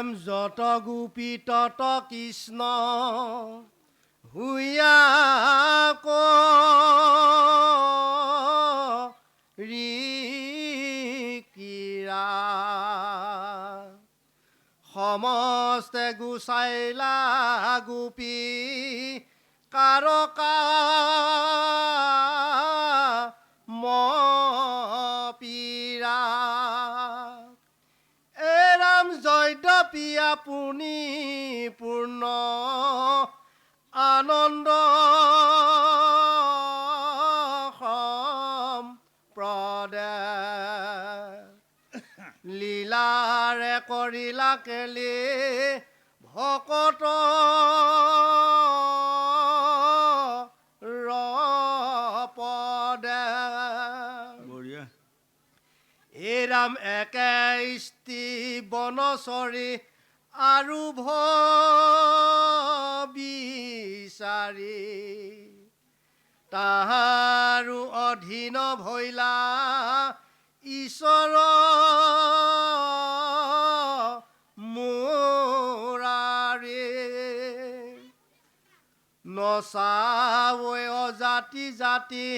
ৰাম যত গোপী তত কৃষ্ণ হুয়া ৰিকিৰা সমস্তে গুচাইলা গোপী কাৰকা মপীৰা এৰাম জয়দপী আপুনি পূৰ্ণ আনন্দ সম্প্ৰদে লীলাৰে কৰিলা কেলি ভকত ৰপদে এৰাম একে ইষ্টি বনচৰি আৰু বিচাৰি তাহাৰো অধীন ভৈলা ঈশ্বৰ মুৰাৰী নচাৱৈ অজাতি জাতি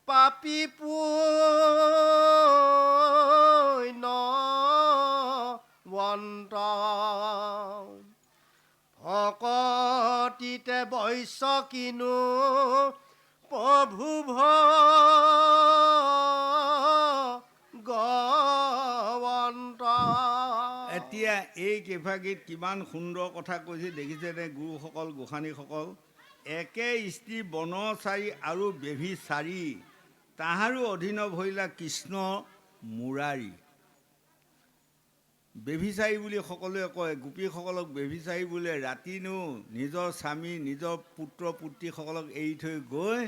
পাপী পুণ্যৱন্ত ভকতিতে বৈশ্য কিনো প্ৰভু ভগৱন্ত এতিয়া এই কেইফাগীত কিমান সুন্দৰ কথা কৈছে দেখিছেনে গুৰুসকল গোসানীসকল একে স্ত্ৰী বনচাৰী আৰু বেভিচাৰী তাহাৰো অধীন ভৈলা কৃষ্ণ মুৰাৰী বেভিচাৰী বুলি সকলোৱে কয় গোপীসকলক বেভিচাৰী বোলে ৰাতিনো নিজৰ স্বামী নিজৰ পুত্ৰ পুত্ৰীসকলক এৰি থৈ গৈ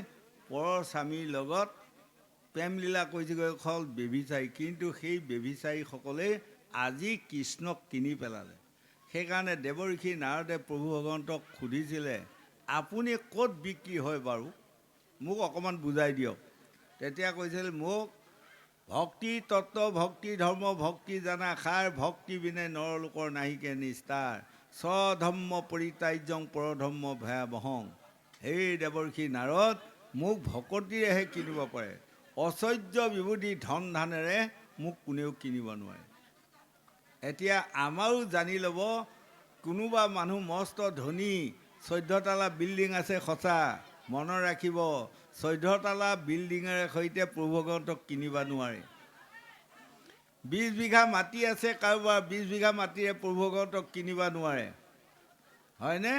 পৰৰ স্বামীৰ লগত প্ৰেমলীলা কৰিছেগৈ হ'ল বেভিচাৰী কিন্তু সেই বেভিচাৰীসকলে আজি কৃষ্ণক কিনি পেলালে সেইকাৰণে দেৱঋষি নাৰদে প্ৰভু ভগৱন্তক সুধিছিলে আপুনি ক'ত বিক্ৰী হয় বাৰু মোক অকণমান বুজাই দিয়ক তেতিয়া কৈছিল মোক ভক্তি তত্ত্ব ভক্তি ধৰ্ম ভক্তি জানা সাৰ ভক্তি বিনে নৰলোকৰ নাহিকে নিস্তাৰ স্বধৰ্ম পৰিত্যাজ্যং পৰধৰ্ম ভয়াবহং সেই দেৱঋষি নাৰদ মোক ভকতিৰেহে কিনিব পাৰে ঐশ্বৰ্য বিভূতি ধন ধানেৰে মোক কোনেও কিনিব নোৱাৰে এতিয়া আমাৰো জানি ল'ব কোনোবা মানুহ মস্ত ধনী 14 তালা বিল্ডিং আছে সঁচা মনত ৰাখিব 14 তালা বিল্ডিঙেৰে সৈতে প্ৰভু ভগৱন্তক কিনিব নোৱাৰে 20 বিঘা মাটি আছে কাৰোবাৰ 20 বিঘা মাটিৰে প্ৰভু ভগৱন্তক কিনিব নোৱাৰে হয়নে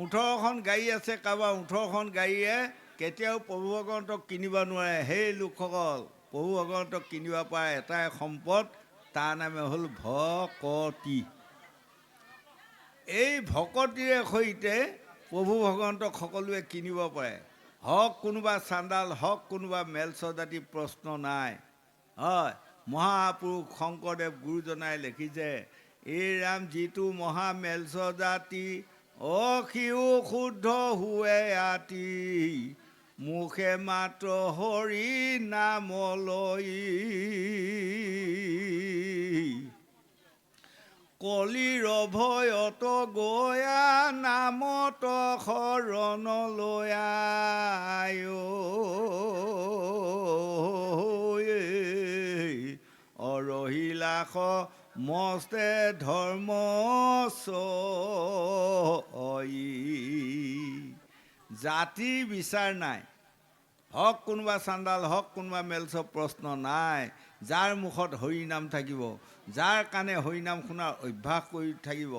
18খন গাড়ী আছে কাৰোবাৰ 18খন গাড়ীয়ে কেতিয়াও প্ৰভু ভগৱন্তক কিনিব নোৱাৰে সেই লোকসকল প্ৰভু ভগৱন্তক কিনিব পাৰে এটাই সম্পদ তাৰ নামে হ'ল ভকতি এই ভকতিৰে সৈতে প্ৰভু ভগৱন্তক সকলোৱে কিনিব পাৰে হওক কোনোবা চাণ্ডাল হওক কোনোবা মেলছ জাতি প্ৰশ্ন নাই হয় মহাপুৰুষ শংকৰদেৱ গুৰুজনাই লিখিছে এই ৰাম যিটো মহা মেলছ জাতি অসিও শুদ্ধ হুৱে আতি মুখে মাত্ৰ হৰি নাম লৈ কলিৰ ভয়ত গয়া নামত শৰণ লয়া অৰহিলাস মস্তে ধৰ্ম জাতিৰ বিচাৰ নাই হওক কোনোবা চাণ্ডাল হওক কোনোবা মেলছ প্ৰশ্ন নাই যাৰ মুখত হৰি নাম থাকিব যাৰ কাণে হৰি নাম শুনাৰ অভ্যাস কৰি থাকিব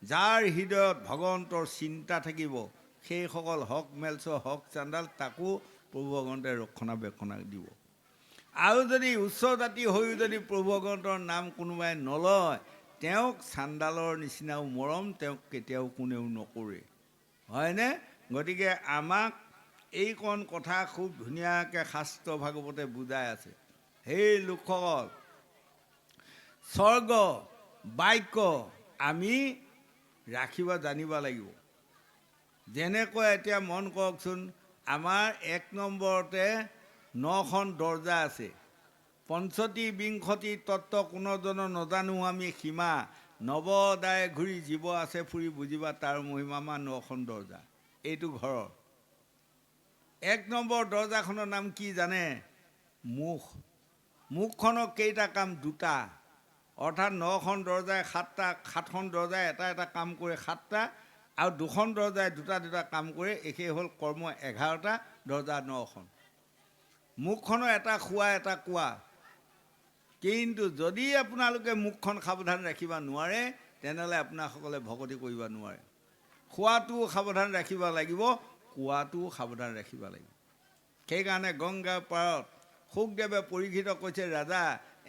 যাৰ হৃদয়ত ভগৱন্তৰ চিন্তা থাকিব সেইসকল হওক মেলছ হওক চাণ্ডাল তাকো প্ৰভু ভগৱন্তে ৰক্ষণাবেক্ষণা দিব আৰু যদি উচ্চ জাতি হৈও যদি প্ৰভু ভগৱন্তৰ নাম কোনোবাই নলয় তেওঁক চাণ্ডালৰ নিচিনাও মৰম তেওঁক কেতিয়াও কোনেও নকৰে হয়নে গতিকে আমাক এইকণ কথা খুব ধুনীয়াকৈ শাস্ত্ৰ ভাগৱতে বুজাই আছে সেই লোকসকল স্বৰ্গ বাক্য আমি ৰাখিব জানিব লাগিব যেনেকৈ এতিয়া মন কৰকচোন আমাৰ 1 নম্বৰতে 9খন দৰ্জা আছে পঞ্চতি বিংশতি তত্ত্ব কোনোজন নজানো আমি সীমা নৱদাই ঘূৰি জীৱ আছে ফুৰি বুজিবা তাৰ মহিমামা নখন দৰ্জা। এইটো ঘৰৰ 1 নম্বৰ দৰ্জাখনৰ নাম কি জানে? মুখ। মুখখনৰ কেইটা কাম? 2টা। অৰ্থাৎ 9খন দৰ্জাই 7খন দৰ্জাই এটা এটা কাম কৰে 7টা, আৰু 2খন দৰ্জাই 2টা কাম কৰে। একেই হ'ল কৰ্ম 11টা, দৰ্জা 9খন। মুখখনৰ এটা খোৱা এটা কোৱা। কিন্তু যদি আপোনালোকে মুখখন সাৱধান ৰাখিব নোৱাৰে, তেনেহ'লে আপোনাসকলে ভকতি কৰিব নোৱাৰে। খোৱাটোও সাৱধান ৰাখিব লাগিব, কোৱাটোও সাৱধান ৰাখিব লাগিব। সেইকাৰণে গংগাৰ পাৰত শুকদেৱে পৰীক্ষিতক কৈছে, ৰাজা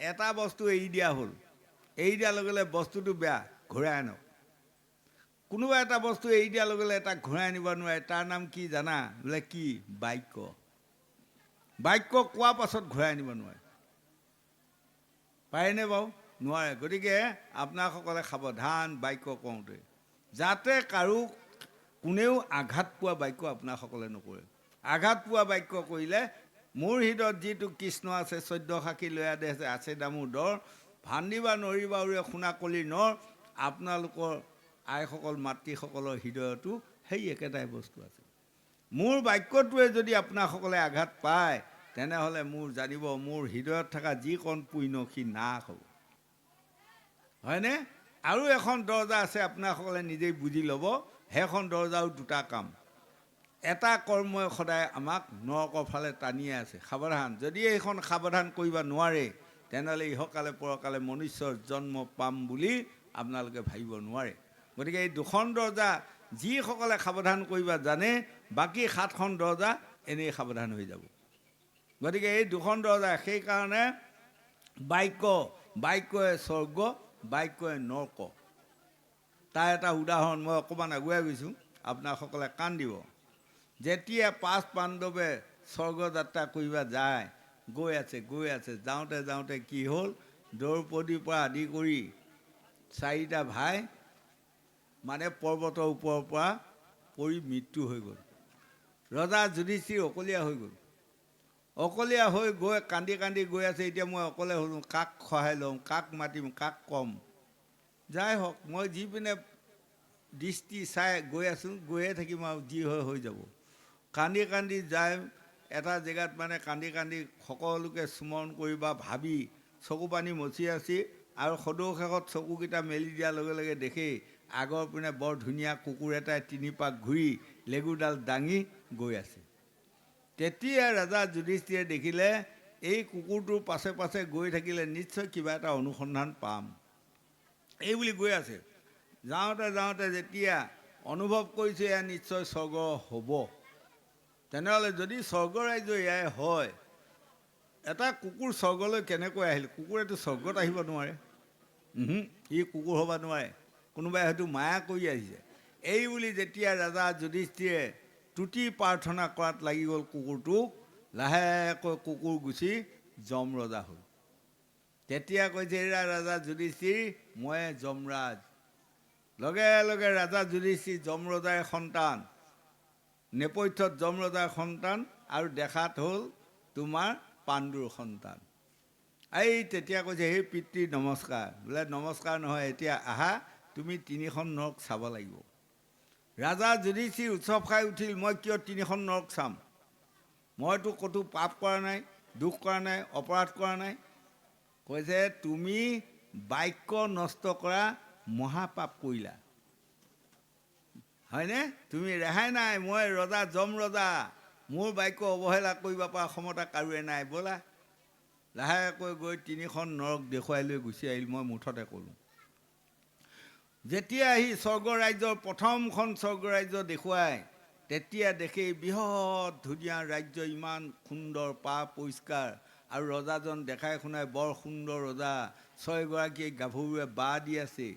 এটা বস্তু এৰি দিয়া হ'ল, এৰি দিয়াৰ লগে লগে বস্তুটো বেয়া, ঘূৰাই আনক। কোনোবা এটা বস্তু এৰি দিয়াৰ লগে লগে তাক ঘূৰাই আনিব নোৱাৰে। তাৰ নাম কি জানা? বোলে কি? বাক্য। বাক্য কোৱাৰ পাছত ঘূৰাই আনিব নোৱাৰে। পাৰেনে বাৰু? নোৱাৰে। গতিকে আপোনাসকলে সাৱধান বাক্য কওঁতে, যাতে কাৰো কোনেও আঘাত পোৱা বাক্য আপোনাসকলে নকৰে। আঘাত পোৱা বাক্য কৰিলে মোৰ হৃদয়ত যিটো কৃষ্ণ আছে, 14 সাক্ষী লৈ আছে দামোদৰ, ভান্দিবা নৰিবা উৰে শুনা কলিৰ নৰ। আপোনালোকৰ আইসকল মাতৃসকলৰ হৃদয়তো সেই একেটাই বস্তু আছে। মোৰ বাক্যটোৱে যদি আপোনাসকলে আঘাত পায়, তেনেহ'লে মোৰ জানিব মোৰ হৃদয়ত থকা যিকণ পুণ্য সি নাশ হ'ব। হয়নে? আৰু এখন দৰ্জা আছে, আপোনাসকলে নিজেই বুজি ল'ব। সেইখন দৰ্জাও 2টা কাম। এটা কৰ্মই সদায় আমাক নৰকৰ ফালে টানিয়ে আছে। সাৱধান। যদি এইখন সাৱধান কৰিব নোৱাৰে, তেনেহ'লে ইহকালে পৰকালে মনুষ্যৰ জন্ম পাম বুলি আপোনালোকে ভাবিব নোৱাৰে। গতিকে এই 2খন দৰ্জা যিসকলে সাৱধান কৰিব জানে, বাকী 7খন দৰ্জা এনেই সাৱধান হৈ যাব। গতিকে এই 2খন দৰ্জা, সেইকাৰণে বাক্যই স্বৰ্গ, বাক্যই নৰক। তাৰ এটা উদাহৰণ মই অকণমান আগুৱাই গৈছোঁ, আপোনাসকলে কাণ দিব। যেতিয়া 5 পাণ্ডৱে স্বৰ্গযাত্ৰা কৰিব যায়, গৈ আছে, যাওঁতে কি হ'ল? দ্ৰৌপদীৰ পৰা আদি কৰি 4টা ভাই মানে পৰ্বতৰ ওপৰৰ পৰা পৰি মৃত্যু হৈ গ'ল। ৰজা যুধিষ্ঠিৰ অকলীয়া হৈ গ'ল। অকলীয়া হৈ গৈ কান্দি কান্দি গৈ আছে। এতিয়া মই অকলে হ'লোঁ, কাক সহায় ল'ম, কাক মাতিম, কাক ক'ম? যাই হওক, মই যিপিনে দৃষ্টি চাই গৈ আছোঁ, গৈয়ে থাকিম আৰু যি হয় হৈ যাব। কান্দি কান্দি যায় এটা জেগাত, মানে কান্দি কান্দি সকলোকে স্মৰণ কৰি বা ভাবি চকু পানী মচি আছে। আৰু সদৌ শেষত চকুকেইটা মেলি দিয়াৰ লগে লগে দেখেই আগৰ পিনে বৰ ধুনীয়া কুকুৰ এটাই 3 পাক ঘূৰি লেগুডাল দাঙি গৈ আছে। তেতিয়া ৰজা যুধিষ্ঠিৰে দেখিলে এই কুকুৰটোৰ পাছে পাছে গৈ থাকিলে নিশ্চয় কিবা এটা অনুসন্ধান পাম, এই বুলি গৈ আছে। যাওঁতে যেতিয়া অনুভৱ কৰিছে এয়া নিশ্চয় স্বৰ্গ হ'ব, তেনেহ'লে যদি স্বৰ্গ ৰাজ্য এয়াই হয়, এটা কুকুৰ স্বৰ্গলৈ কেনেকৈ আহিল? কুকুৰেতো স্বৰ্গত আহিব নোৱাৰে। ই কুকুৰ হ'ব নোৱাৰে। কোনোবাই হয়তো মায়া কৰি আহিছে। এই বুলি যেতিয়া ৰজা যুধিষ্ঠিৰে তুতি প্ৰাৰ্থনা কৰাত লাগি গ'ল কুকুৰটোক, লাহেকৈ কুকুৰ গুচি যম ৰজা হ'ল। তেতিয়া কৈছে, এৰা ৰজা যুধিষ্ঠিৰ, মই যমৰাজ। লগে লগে ৰজা যুধিষ্ঠিৰ যম ৰজাৰ সন্তান, নেপথ্যত যম ৰজাৰ সন্তান, আৰু দেখাত হ'ল তোমাৰ পাণ্ডুৰ সন্তান। এই তেতিয়া কৈছে, সেই পিতৃ নমস্কাৰ। বোলে নমস্কাৰ নহয়, এতিয়া আহা, তুমি 3খন নৰক চাব লাগিব। ৰাজা যুধিষ্ঠিৰ উৎসৱ খাই উঠিল, মই কিয় 3খন নৰক চাম? মইতো ক'তো পাপ কৰা নাই, দুখ কৰা নাই, অপৰাধ কৰা নাই। কৈছে, তুমি বাক্য নষ্ট কৰা মহাপাপ কৰিলা, হয়নে? তুমি ৰেহাই নাই। মই ৰজা, যম ৰজা, মোৰ বাক্য অৱহেলা কৰিব পৰা ক্ষমতা কাৰোৱে নাই। ব'লা। লাহেকৈ গৈ 3খন নৰক দেখুৱাই লৈ গুচি আহিল। মই মুঠতে ক'লোঁ, যেতিয়া আহি স্বৰ্গ ৰাজ্যৰ প্ৰথমখন স্বৰ্গ ৰাজ্য দেখুৱাই, তেতিয়া দেখি বৃহৎ ধুনীয়া ৰাজ্য, ইমান সুন্দৰ, পা পৰিষ্কাৰ, আৰু ৰজাজন দেখাই শুনাই বৰ সুন্দৰ ৰজা, 6গৰাকী গাভৰুৱে বাঁহ দি আছে।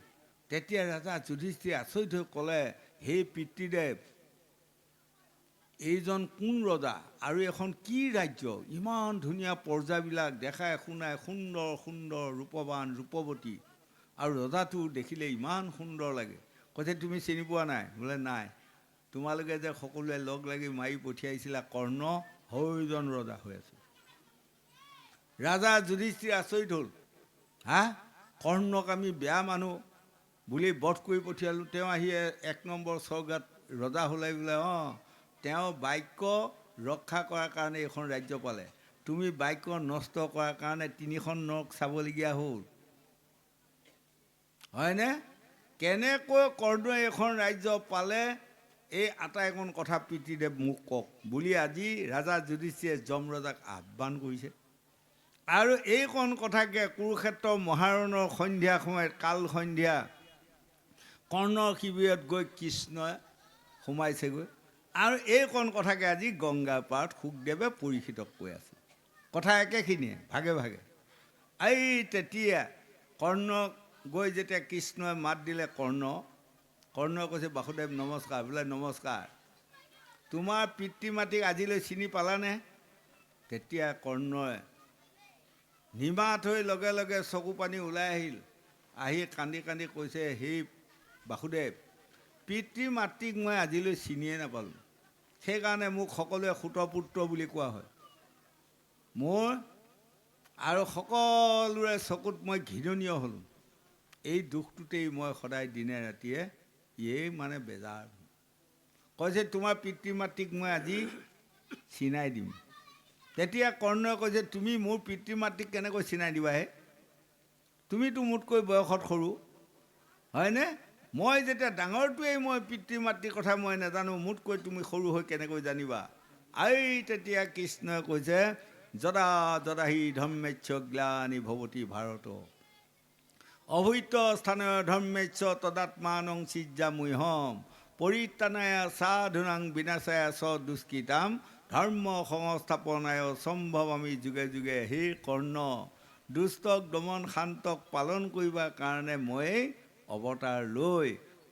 তেতিয়া ৰজা যুধিষ্ঠিৰে আচৰিত হৈ ক'লে, হে পিতৃদেৱ, এইজন কোন ৰজা আৰু এখন কি ৰাজ্য? ইমান ধুনীয়া পৰ্যাবিলাক দেখাই শুনাই, সুন্দৰ সুন্দৰ, ৰূপৱান ৰূপৱতী, আৰু ৰজাটো দেখিলে ইমান সুন্দৰ লাগে। কৈছে, তুমি চিনি পোৱা নাই? বোলে নাই। তোমালোকে যে সকলোৱে লগ লাগি মাৰি পঠিয়াইছিলা কৰ্ণ, সেইজন ৰজা হৈ আছে। ৰাজা যুধিষ্ঠিৰ আচৰিত হ'ল, কৰ্ণক আমি বেয়া মানুহ, বুলি বধ কৰি পঠিয়ালোঁ। তেওঁ আহি 1 নম্বৰ স্বৰ্গত ৰজা হ'লে বোলে, অঁ তেওঁ বাক্য ৰক্ষা কৰাৰ কাৰণে এইখন ৰাজ্য পালে, তুমি বাক্য নষ্ট কৰাৰ কাৰণে 3খন নৰক চাবলগীয়া হ'ল, হয়নে? কেনেকৈ কৰ্ণই এইখন ৰাজ্য পালে, এই আটাইকণ কথা পিতৃদেৱ মোক কওক বুলি আজি ৰাজা যুধিষ্ঠিৰে যমৰজাক আহ্বান কৰিছে। আৰু এইকণ কথাকে কুৰুক্ষেত্ৰ মহাৰণৰ সন্ধিয়া সময়ত, কাল সন্ধিয়া, কৰ্ণৰ শিবিৰত গৈ কৃষ্ণই সোমাইছেগৈ। আৰু এইকণ কথাকে আজি গংগাৰ পাৰত শুকদেৱে পৰীক্ষিতক কৈ আছে। কথা একেখিনিয়ে, ভাগে ভাগে। এই তেতিয়া কৰ্ণক গৈ যেতিয়া কৃষ্ণই মাত দিলে, কৰ্ণই কৈছে, বাসুদেৱ নমস্কাৰ। বোলে নমস্কাৰ, তোমাৰ পিতৃ মাতৃক আজিলৈ চিনি পালানে? তেতিয়া কৰ্ণই নিমাত হৈ লগে লগে চকু পানী ওলাই আহিল, আহি কান্দি কান্দি কৈছে, সেই বাসুদেৱ, পিতৃ মাতৃক মই আজিলৈ চিনিয়ে নাপালোঁ, সেইকাৰণে মোক সকলোৱে সুতপুত্ৰ বুলি কোৱা হয়। মোৰ আৰু সকলোৰে চকুত মই ঘৃণনীয় হ'লোঁ। এই দুখটোতেই মই সদায় দিনে ৰাতিয়ে মানে বেজাৰ। কৈছে, তোমাৰ পিতৃ মাতৃক মই আজি চিনাই দিম। তেতিয়া কৰ্ণই কৈছে, তুমি মোৰ পিতৃ মাতৃক কেনেকৈ চিনাই দিবাহে? তুমিতো মোতকৈ বয়সত সৰু, হয়নে? মই যেতিয়া ডাঙৰটোৱেই মই পিতৃ মাতৃৰ কথা মই নাজানো, মোতকৈ তুমি সৰু হৈ কেনেকৈ জানিবা? এই তেতিয়া কৃষ্ণই কৈছে, যদা যদা হি ধৰ্মেচ্ছ গ্লানি ভৱতি ভাৰত, অভূত স্থানয় ধৰ্মেচ্ছ তদাত্মানং সৃজ্যাম্যহম, পৰিত্ৰাণায় সাধুনাং বিনাশায় স দুষ্কৃতাম, ধৰ্ম সংস্থাপনায় সম্ভৱামি যুগে যুগে। হে কৰ্ণ, দুষ্টক দমন শান্তক পালন কৰিবৰ কাৰণে মই অৱতাৰ লৈ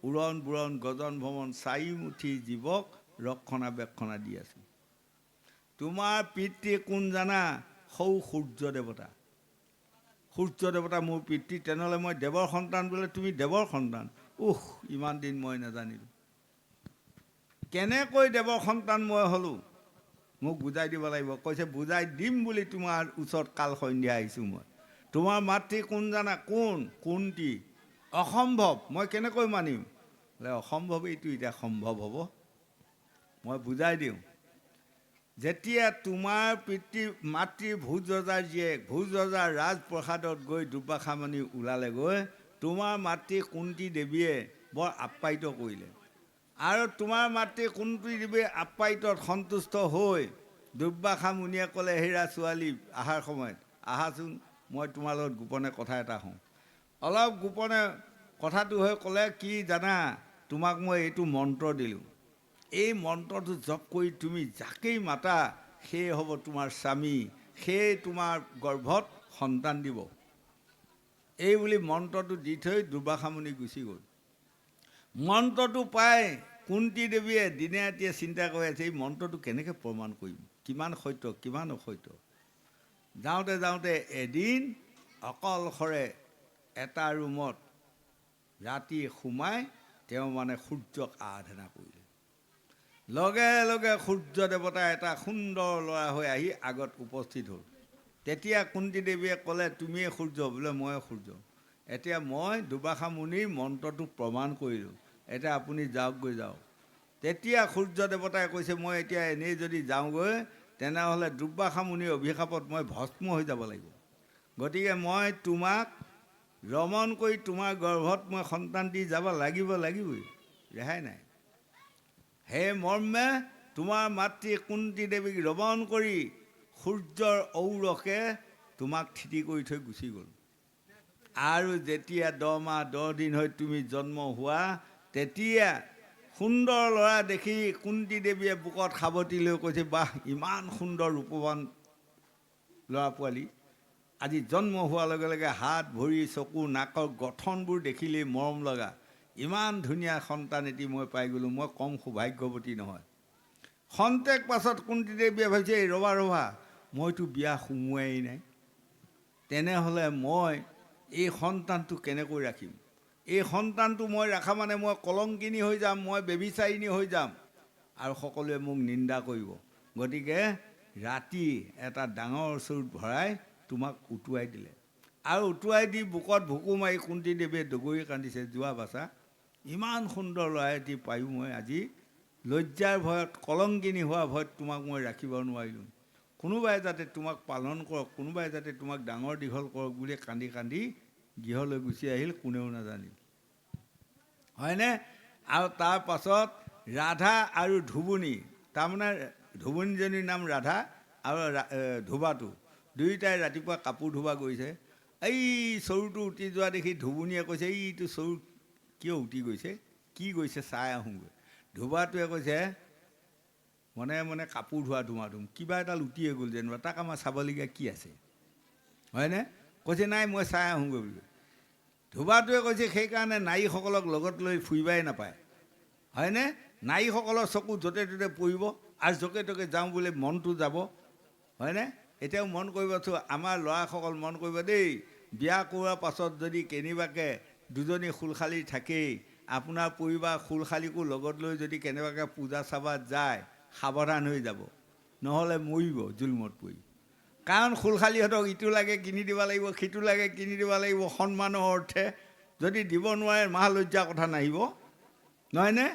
উৰণ বুৰণ গজন ভ্ৰমণ চাৰিমুঠি জীৱক ৰক্ষণাবেক্ষণা দি আছোঁ। তোমাৰ পিতৃ কোন জানা? সৌ সূৰ্য দেৱতা। সূৰ্য দেৱতা মোৰ পিতৃ। তেনেহ'লে মই দেৱৰ সন্তান। বোলে তুমি দেৱৰ সন্তান? ইমান দিন মই নাজানিলোঁ। কেনেকৈ দেৱৰ সন্তান মই হ'লোঁ, মোক বুজাই দিব লাগিব। কৈছে, বুজাই দিম বুলি তোমাৰ ওচৰত কাল সন্ধিয়া আহিছোঁ মই। তোমাৰ মাতৃ কোন জানা? কোনটি? অসম্ভৱ। মই কেনেকৈ মানিম? বোলে অসম্ভৱেইটো এতিয়া সম্ভৱ হ'ব। মই বুজাই দিওঁ। যেতিয়া তোমাৰ মাতৃ ভোজ ৰজাৰ জীয়েক, ভোজ ৰজাৰ ৰাজপ্ৰসাদত গৈ দুৰ্বাসামণি ওলালেগৈ, তোমাৰ মাতৃ কুন্তী দেৱীয়ে বৰ আপ্যায়িত কৰিলে। আৰু তোমাৰ মাতৃ কুন্তী দেৱীয়ে আপ্যায়িতত সন্তুষ্ট হৈ দুৰ্বাসা মুনিয়ে ক'লে, হেৰা ছোৱালী, আহাৰ সময়ত আহাচোন, মই তোমাৰ লগত গোপনে কথা এটা হওঁ। অলপ গোপনে কথাটো হৈ ক'লে, কি জানা, তোমাক মই এইটো মন্ত্ৰ দিলোঁ, এই মন্ত্ৰটো জপ কৰি তুমি যাকেই মাতা সেয়ে হ'ব তোমাৰ স্বামী, সেয়ে তোমাৰ গৰ্ভত সন্তান দিব। এই বুলি মন্ত্ৰটো দি থৈ দুৰ্বাসামুনি গুচি গ'ল। মন্ত্ৰটো পাই কুন্তী দেৱীয়ে দিনে ৰাতিয়ে চিন্তা কৰি আছে, এই মন্ত্ৰটো কেনেকৈ প্ৰমাণ কৰিম, কিমান সত্য কিমান অসত্য। যাওঁতে যাওঁতে এদিন অকলশৰে এটা ৰুমত ৰাতি সোমাই তেওঁ মানে সূৰ্যক আৰাধনা কৰিলে। লগে লগে সূৰ্য দেৱতা এটা সুন্দৰ ল'ৰা হৈ আহি আগত উপস্থিত হ'ল। তেতিয়া কুন্তী দেৱীয়ে ক'লে, তুমিয়ে সূৰ্য? বোলে ময়ে সূৰ্য। এতিয়া মই দুৰ্বাসা মুনিৰ মন্ত্ৰটো প্ৰমাণ কৰিলোঁ, এতিয়া আপুনি যাওকগৈ যাওক। তেতিয়া সূৰ্য দেৱতাই কৈছে, মই এতিয়া এনেই যদি যাওঁগৈ, তেনেহ'লে দুৰ্বাসা মুনিৰ অভিশাপত মই ভস্ম হৈ যাব লাগিব। গতিকে মই তোমাক ৰমণ কৰি তোমাৰ গৰ্ভত মই সন্তান দি যাব লাগিবই, ৰেহাই নাই। সেই মৰ্মে তোমাৰ মাতৃ কুন্তী দেৱীক ৰমণ কৰি সূৰ্যৰ ঔৰসে তোমাক থিতি কৰি থৈ গুচি গ'ল। আৰু যেতিয়া 10 মাহ 10 দিন হৈ তুমি জন্ম হোৱা, তেতিয়া সুন্দৰ ল'ৰা দেখি কুন্তী দেৱীয়ে বুকত সাৱটি লৈ কৈছে, বাহ, ইমান সুন্দৰ ৰূপৱান ল'ৰা পোৱালি, আজি জন্ম হোৱাৰ লগে লগে হাত ভৰি চকু নাকৰ গঠনবোৰ দেখিলেই মৰম লগা, ইমান ধুনীয়া সন্তান এটি মই পাই গ'লোঁ, মই কম সৌভাগ্যৱতী নহয়। খন্তেক পাছত কুন্তী দেৱীয়ে ভাবিছে, ৰবা, মইতো বিয়া সোমোৱাই নাই, তেনেহ'লে মই এই সন্তানটো কেনেকৈ ৰাখিম? এই সন্তানটো মই ৰাখা মানে মই কলংকিনী হৈ যাম, মই বেবিচাৰিণী হৈ যাম, আৰু সকলোৱে মোক নিন্দা কৰিব। গতিকে ৰাতি এটা ডাঙৰ চৰুত ভৰাই তোমাক উটুৱাই দিলে। আৰু উটুৱাই দি বুকত ভুকু মাৰি কুন্তীদেৱে দগৰি কান্দিছে যোৱা বাচা ইমান সুন্দৰ ল'ৰা এটি পায়ো মই আজি লজ্জাৰ ভয়ত কলংকিনী হোৱা ভয়ত তোমাক মই ৰাখিব নোৱাৰিলোঁ কোনোবাই যাতে তোমাক পালন কৰক কোনোবাই যাতে তোমাক ডাঙৰ দীঘল কৰক বুলি কান্দি কান্দি গৃহলৈ গুচি আহিল কোনেও নাজানিল হয়নে আৰু তাৰ পাছত ৰাধা আৰু ধুবুনী তাৰমানে ধুবুনীজনীৰ নাম ৰাধা আৰু ধোবাটো দুয়োটাই ৰাতিপুৱা কাপোৰ ধুবা গৈছে এই চৰুটো উটি যোৱা দেখি ধুবুনীয়ে কৈছে এইটো চৰু কিয় উটি গৈছে কি গৈছে চাই আহোঁগৈ ধোবাটোৱে কৈছে মনে মনে কাপোৰ ধোৱা ধুমাধুম কিবা এডাল উটিয়ে গ'ল যেনিবা তাক আমাৰ চাবলগীয়া কি আছে হয়নে কৈছে নাই মই চাই আহোঁগৈ বুলি ধোবাটোৱে কৈছে সেইকাৰণে নাৰীসকলক লগত লৈ ফুৰিবাই নাপায় হয়নে নাৰীসকলৰ চকু য'তে ত'তে পৰিব আৰু য'তে ত'তে যাওঁ বুলি মনটো যাব হয়নে এতিয়াও মন কৰিবতো আমাৰ ল'ৰাসকল মন কৰিব দেই বিয়া কৰোৱাৰ পাছত যদি কেনিবাকৈ দুজনী খুলখালী থাকেই আপোনাৰ পৰিবাৰ খুলখালীকো লগত লৈ যদি কেনেবাকৈ পূজা চাবাত যায় সাৱধান হৈ যাব নহ'লে মৰিব জুলমত পৰি কাৰণ খুলখালীহঁতক ইটো লাগে কিনি দিব লাগিব সিটো লাগে কিনি দিব লাগিব সন্মানৰ অৰ্থে যদি দিব নোৱাৰে মহা লজ্জাৰ কথা নাহিব নহয়নে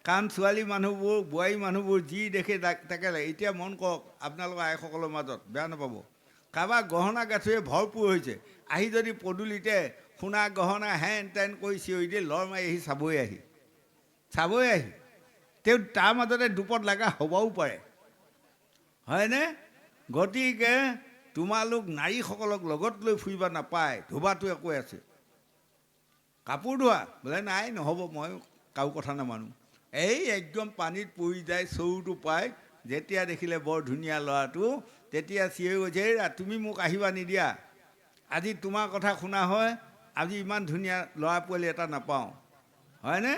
কাৰণ ছোৱালী মানুহবোৰ বোৱাৰী মানুহবোৰ যি দেখে তাকে লাগে এতিয়া মন কৰক আপোনালোকৰ আইসকলৰ মাজত বেয়া নাপাব কাৰোবাৰ গহনা গাঁঠৰিয়ে ভৰপূৰ হৈছে আহি যদি পদূলিতে সোণা গহনা হেন তেন কৰি চিঞৰি দিয়ে লৰ মাৰি আহি চাবই আহি তেওঁ তাৰ মাজতে দুপত লগা হ'বও পাৰে হয়নে গতিকে তোমালোক নাৰীসকলক লগত লৈ ফুৰিব নাপায় ধোবাটোৱে কৈ আছে কাপোৰ ধোৱা বোলে নাই নহ'ব মই কাৰো কথা নামানো এই একদম পানীত পৰি যায় চৰুটো পাই যেতিয়া দেখিলে বৰ ধুনীয়া ল'ৰাটো তেতিয়া চিঞৰি কৈছে এই তুমি মোক আহিবা নিদিয়া আজি তোমাৰ কথা শুনা হয় আজি ইমান ধুনীয়া ল'ৰা পোৱালি এটা নাপাওঁ হয়নে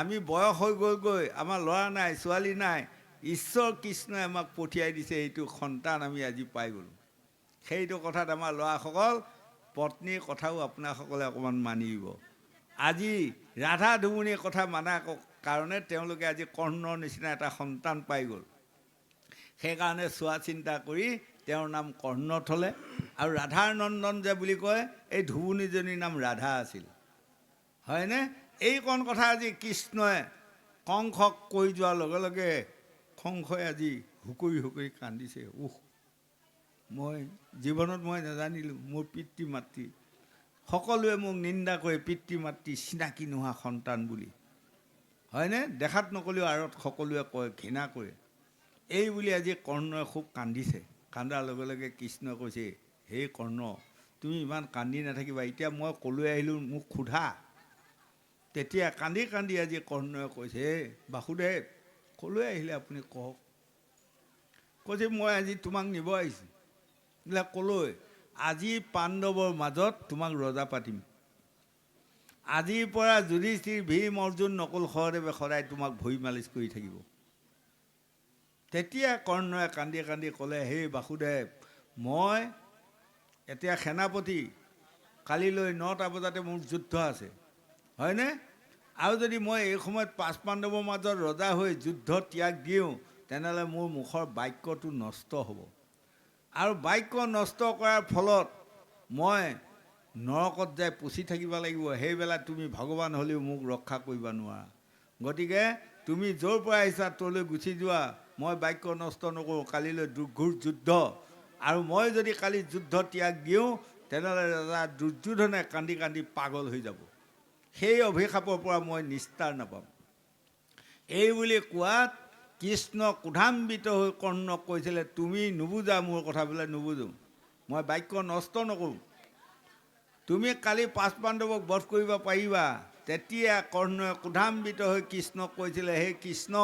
আমি বয়স হৈ গৈ আমাৰ ল'ৰা নাই ছোৱালী নাই ঈশ্বৰ কৃষ্ণই আমাক পঠিয়াই দিছে এইটো সন্তান আমি আজি পাই গ'লোঁ সেইটো কথাত আমাৰ ল'ৰাসকল পত্নীৰ কথাও আপোনাসকলে অকণমান মানিব আজি ৰাধা ধুবুনীৰ কথা মানা কাৰণে তেওঁলোকে আজি কৰ্ণৰ নিচিনা এটা সন্তান পাই গ'ল সেইকাৰণে চোৱা চিন্তা কৰি তেওঁৰ নাম কৰ্ণ থ'লে আৰু ৰাধাৰ নন্দন যে বুলি কয় এই ধুবুনীজনীৰ নাম ৰাধা আছিল হয়নে এইকণ কথা আজি কৃষ্ণই কংসক কৈ যোৱাৰ লগে লগে কংসই আজি হুঁকৰি কান্দিছে মই জীৱনত মই নাজানিলোঁ মোৰ পিতৃ মাতৃ সকলোৱে মোক নিন্দা কৰে পিতৃ মাতৃ চিনাকি নোহোৱা সন্তান বুলি হয়নে দেখাত নকলেও আঁৰত সকলোৱে কয় ঘৃণা কৰে এই বুলি আজি কৰ্ণই খুব কান্দিছে কান্দাৰ লগে লগে কৃষ্ণই কৈছে হে কৰ্ণ তুমি ইমান কান্দি নাথাকিবা এতিয়া মই ক'লৈ আহিলোঁ মোক সোধা তেতিয়া কান্দি কান্দি আজি কৰ্ণই কৈছে বাসুদেৱ ক'লৈ আহিলে আপুনি কওক কৈছে মই আজি তোমাক নিব আহিছোঁ বোলে ক'লৈ আজি পাণ্ডৱৰ মাজত তোমাক ৰজা পাতিম আজিৰ পৰা যুধিষ্ঠিৰ ভীম অৰ্জুন নকুল সহদেৱে সদায় তোমাক ভৰি মালিচ কৰি থাকিব তেতিয়া কৰ্ণই কান্দি কান্দি ক'লে হে বাসুদেৱ মই এতিয়া সেনাপতি কালিলৈ 9টা বজাতে মোৰ যুদ্ধ আছে হয়নে আৰু যদি মই এই সময়ত 5 পাণ্ডৱৰ মাজত ৰজা হৈ যুদ্ধ ত্যাগ দিওঁ তেনেহ'লে মোৰ মুখৰ বাক্যটো নষ্ট হ'ব আৰু বাক্য নষ্ট কৰাৰ ফলত মই নৰকত যাই পুচি থাকিব লাগিব সেইবেলা তুমি ভগৱান হ'লেও মোক ৰক্ষা কৰিব নোৱাৰা গতিকে তুমি য'ৰ পৰা আহিছা তলৈ গুচি যোৱা মই বাক্য নষ্ট নকৰোঁ কালিলৈ দুৰ্ঘোৰ যুদ্ধ আৰু মই যদি কালি যুদ্ধ ত্যাগ দিওঁ তেনেহ'লে ৰজা দুৰ্যোধনে কান্দি কান্দি পাগল হৈ যাব সেই অভিশাপৰ পৰা মই নিস্তাৰ নাপাম এই বুলি কোৱাত কৃষ্ণ ক্ৰোধান্বিত হৈ কৰ্ণক কৈছিলে তুমি নুবুজা মোৰ কথা বোলে নুবুজো মই বাক্য নষ্ট নকৰোঁ তুমি কালি 5 পাণ্ডৱক বধ কৰিব পাৰিবা তেতিয়া কৰ্ণই ক্ৰোধান্বিত হৈ কৃষ্ণক কৈছিলে হে কৃষ্ণ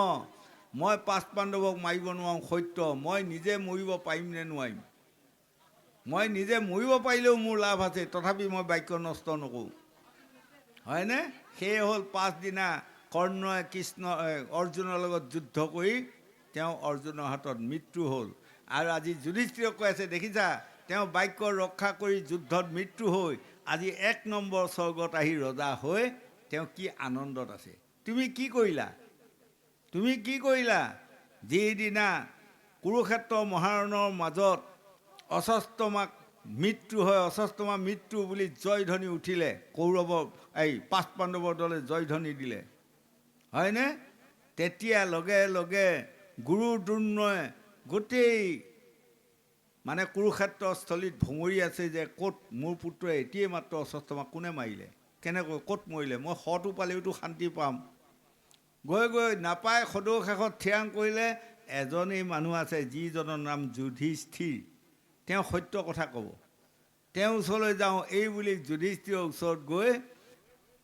মই 5 পাণ্ডৱক মাৰিব নোৱাৰোঁ সত্য মই নিজে মৰিব পাৰিম নে নোৱাৰিম মই নিজে মৰিব পাৰিলেও মোৰ লাভ আছে তথাপি মই বাক্য নষ্ট নকৰোঁ হয়নে সেয়ে হ'ল 5 দিনা কৰ্ণই কৃষ্ণ অৰ্জুনৰ লগত যুদ্ধ কৰি তেওঁ অৰ্জুনৰ হাতত মৃত্যু হ'ল আৰু আজি যুধিষ্ঠিৰক কৈ আছে দেখিছা তেওঁ বাক্য ৰক্ষা কৰি যুদ্ধত মৃত্যু হৈ আজি 1 নম্বৰ স্বৰ্গত আহি ৰজা হৈ তেওঁ কি আনন্দত আছে তুমি কি কৰিলা যিদিনা কুৰুক্ষেত্ৰ মহাৰণৰ মাজত অশ্বত্থামাক মৃত্যু হয়, অশ্বস্থমা মৃত্যু বুলি জয়ধ্বনি উঠিলে, কৌৰৱৰ এই পাঁচ পাণ্ডৱৰ দলে জয়ধ্বনি দিলে, হয়নে? তেতিয়া লগে লগে গুৰু দ্ৰোণে গোটেই মানে কুৰুক্ষেত্ৰস্থলীত ভুমৰি আছে যে ক'ত মোৰ পুত্ৰই এতিয়াই মাত্ৰ অশ্বস্থমা কোনে মাৰিলে, কেনেকৈ ক'ত মৰিলে, মই শটো পালেওতো শান্তি পাম। গৈ গৈ নাপাই সদৌ শেষত থিৰাং কৰিলে এজনেই মানুহ আছে যিজনৰ নাম যুধিষ্ঠিৰ, তেওঁ সত্য কথা ক'ব। তেওঁৰ ওচৰলৈ যাওঁ এই বুলি যুধিষ্ঠিৰৰ ওচৰত গৈ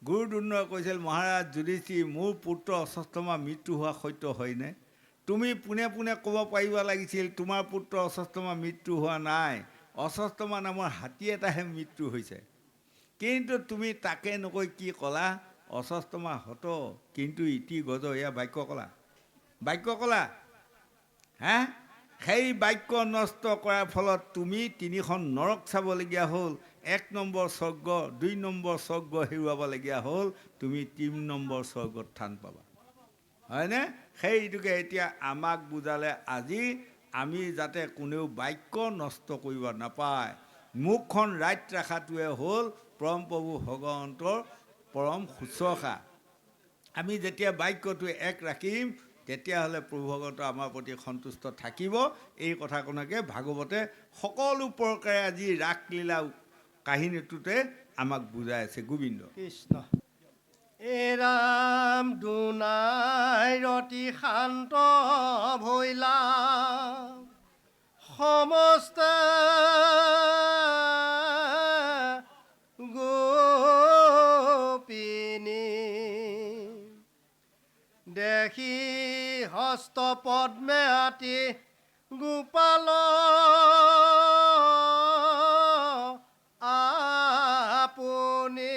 গুৰু দ্ৰোণে কৈছিল, মহাৰাজ যুধিষ্ঠিৰ, মোৰ পুত্ৰ অশ্বস্থমা মৃত্যু হোৱা সত্য হয়নে? তুমি পোনে পোনে ক'ব পাৰিব লাগিছিল তোমাৰ পুত্ৰ অশ্বস্থমা মৃত্যু হোৱা নাই, অশ্বস্থমা নামৰ হাতী এটাহে মৃত্যু হৈছে। কিন্তু তুমি তাকে নকৈ কি ক'লা, অশ্বস্থমা হত কিন্তু ইতি গজ, এয়া বাক্য ক'লা, বাক্য ক'লা। হে, সেই বাক্য নষ্ট কৰাৰ ফলত তুমি 3খন নৰক চাবলগীয়া হ'ল, 1 নম্বৰ স্বৰ্গ, 2 নম্বৰ স্বৰ্গ হেৰুৱাবলগীয়া হ'ল, তুমি 3 নম্বৰ স্বৰ্গত থান পাবা, হয়নে? সেইটোকে এতিয়া আমাক বুজালে আজি আমি যাতে কোনেও বাক্য নষ্ট কৰিব নাপায়, মুখখন ৰাইট ৰখাটোৱে হ'ল পৰম প্ৰভু ভগৱন্তৰ পৰম শুশ্ৰূষা। আমি যেতিয়া বাক্যটো এক ৰাখিম তেতিয়াহ'লে প্ৰভু ভগৱন্ত আমাৰ প্ৰতি সন্তুষ্ট থাকিব। এই কথাখনকে ভাগৱতে সকলো প্ৰকাৰে আজি ৰাসলীলা কাহিনীটোতে আমাক বুজাই আছে। গোবিন্দ কৃষ্ণ। এ ৰাম দুনাই ৰতি শান্ত ভৈলা, সমস্ত গোপিনী দেখি হস্ত পদ্মে আতি গোপাল আপুনি।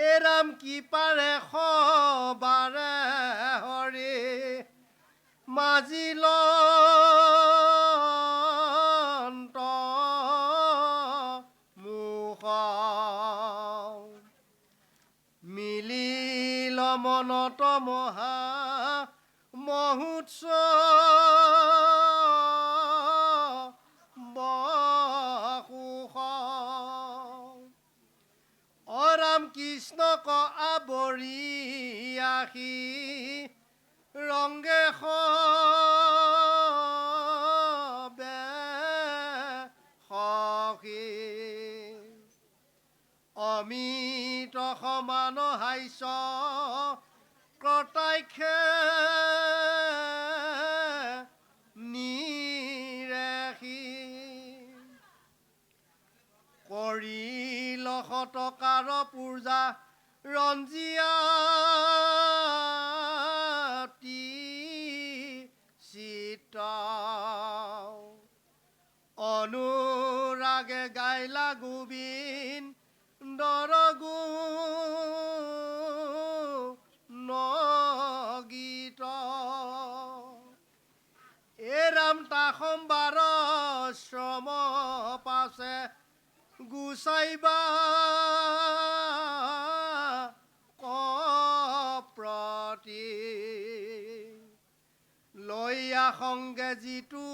এ ৰাম কি পাৰে সবাৰে হৰি, মাজিল মুখ মিলিল মনত মহা মহোৎসৱ বসুষ। অৰাম কৃষ্ণক আৱৰি আহি ৰংগে সবে সখী, অমিত সমান হাস্য কটাক্ষে নিৰেখি, কৰিল শতকাৰ পূজা ৰঞ্জিয়া চিত্ত, অনুৰাগে গাইলা গোবিন্দৰ গুণ গীত। এ ৰাম তা সম্বাৰ শ্ৰম পাছে গুচাইবা কপ্ৰতি, লৈয়া সংগে যিটো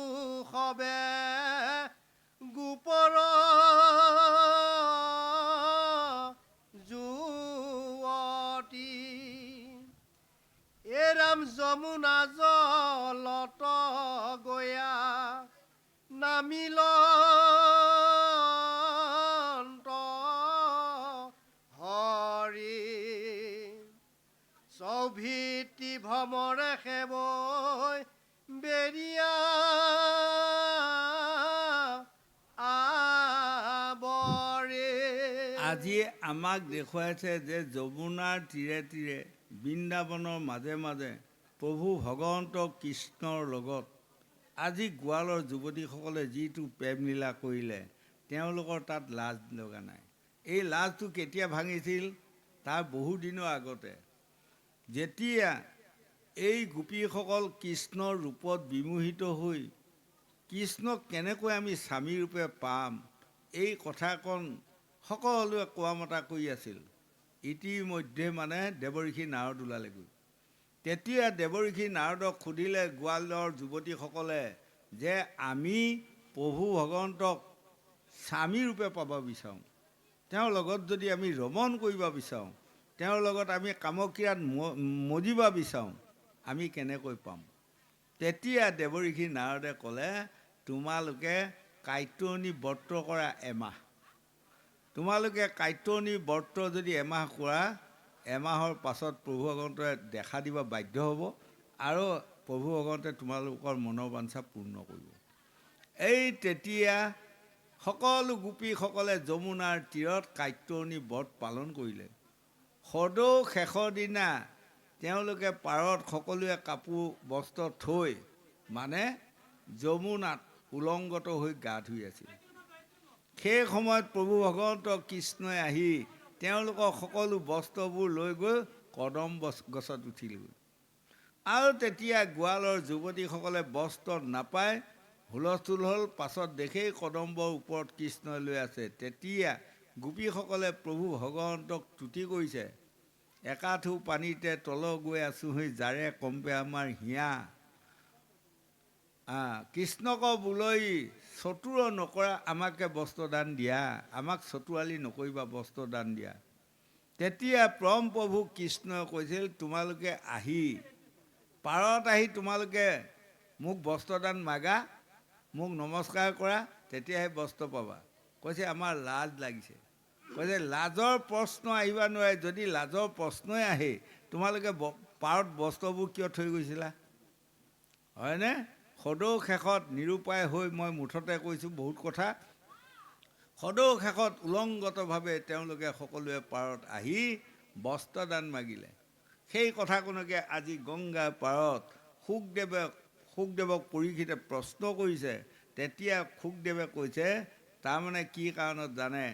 সবে গোপৰ যুৱতী। এ ৰাম যমুনা জলত গয়া নামিল হৰি, সৌভিতি ভ্ৰমৰে সেৱৈ বেৰিয়া আৱৰে। আজি আমাক দেখুৱাইছে যে যমুনাৰ তীৰে তীৰে বৃন্দাবনৰ মাজে মাজে প্ৰভু ভগৱন্ত কৃষ্ণৰ লগত আজি গোৱালৰ যুৱতীসকলে যিটো প্ৰেমলীলা কৰিলে, তেওঁলোকৰ তাত লাজ লগা নাই। এই লাজটো কেতিয়া ভাঙিছিল? তাৰ বহুদিনৰ আগতে, যেতিয়া এই গোপীসকল কৃষ্ণৰ ৰূপত বিমোহিত হৈ কৃষ্ণক কেনেকৈ আমি স্বামী ৰূপে পাম, এই কথাকণ সকলোৱে কোৱা মতা কৰি আছিল। ইতিমধ্যে মানে দেৱঋষি নাৰদ ওলালেগৈ। তেতিয়া দেৱঋষি নাৰদক সুধিলে গোৱালৰ যুৱতীসকলে যে আমি প্ৰভু ভগৱন্তক স্বামী ৰূপে পাব বিচাৰোঁ, তেওঁৰ লগত যদি আমি ৰমণ কৰিব বিচাৰোঁ, তেওঁৰ লগত আমি কামক্ৰিয়াত মজিব বিচাৰোঁ, আমি কেনেকৈ পাম? তেতিয়া দেৱঋষি নাৰদে ক'লে, তোমালোকে কাইট্ৰনী ব্ৰত কৰা এমাহ, তোমালোকে কাইট্ৰনী ব্ৰত যদি এমাহ কৰা, এমাহৰ পাছত প্ৰভু ভগৱন্তই দেখা দিব বাধ্য হ'ব আৰু প্ৰভু ভগৱন্তে তোমালোকৰ মনৰ বাঞ্ছা পূৰ্ণ কৰিব। এই তেতিয়া সকলো গোপীসকলে যমুনাৰ তীৰত কাইট্ৰনী ব্ৰত পালন কৰিলে। সদৌ শেষৰ দিনা তেওঁলোকে পাৰত সকলোৱে কাপোৰ বস্ত্ৰ থৈ মানে যমুনাত উলংগত হৈ গা ধুই আছিল। সেই সময়ত প্ৰভু ভগৱন্ত কৃষ্ণই আহি তেওঁলোকৰ সকলো বস্ত্ৰবোৰ লৈ গৈ কদম গছত উঠিলগৈ। আৰু তেতিয়া গোৱালৰ যুৱতীসকলে বস্ত্ৰ নাপাই হুলস্থুল হ'ল। পাছত দেখেই কদম্বৰ ওপৰত কৃষ্ণই লৈ আছে। তেতিয়া গোপীসকলে প্ৰভু ভগৱন্তক তুতি কৰিছে, একাঠু পানীতে তল গৈ আছোঁ হৈ জাৰে কম্পে আমাৰ হিয়া, কৃষ্ণক বোলই চতুৰ নকৰা আমাকে বস্ত্ৰদান দিয়া, আমাক চতুৰালি নকৰিবা, বস্ত্ৰদান দিয়া। তেতিয়া পৰম প্ৰভু কৃষ্ণই কৈছিল, তোমালোকে আহি পাৰত আহি তোমালোকে মোক বস্ত্ৰদান মাগা, মোক নমস্কাৰ কৰা, তেতিয়াহে বস্ত্ৰ পাবা। কৈছে আমাৰ লাজ লাগিছে। কৈছে লাজৰ প্ৰশ্ন আহিব নোৱাৰে, যদি লাজৰ প্ৰশ্নই আহে তোমালোকে পাৰত বস্ত্ৰবোৰ কিয় থৈ গৈছিলা? হয়নে? সদৌ শেষত নিৰুপায় হৈ মই মুঠতে কৈছোঁ বহুত কথা। সদৌ শেষত উলংগতভাৱে তেওঁলোকে সকলোৱে পাৰত আহি বস্ত্ৰদান মাগিলে। সেই কথাখনকে আজি গংগাৰ পাৰত শুকদেৱক পৰীক্ষিতে প্ৰশ্ন কৰিছে। তেতিয়া শুকদেৱে কৈছে, তাৰমানে কি কাৰণত জানে?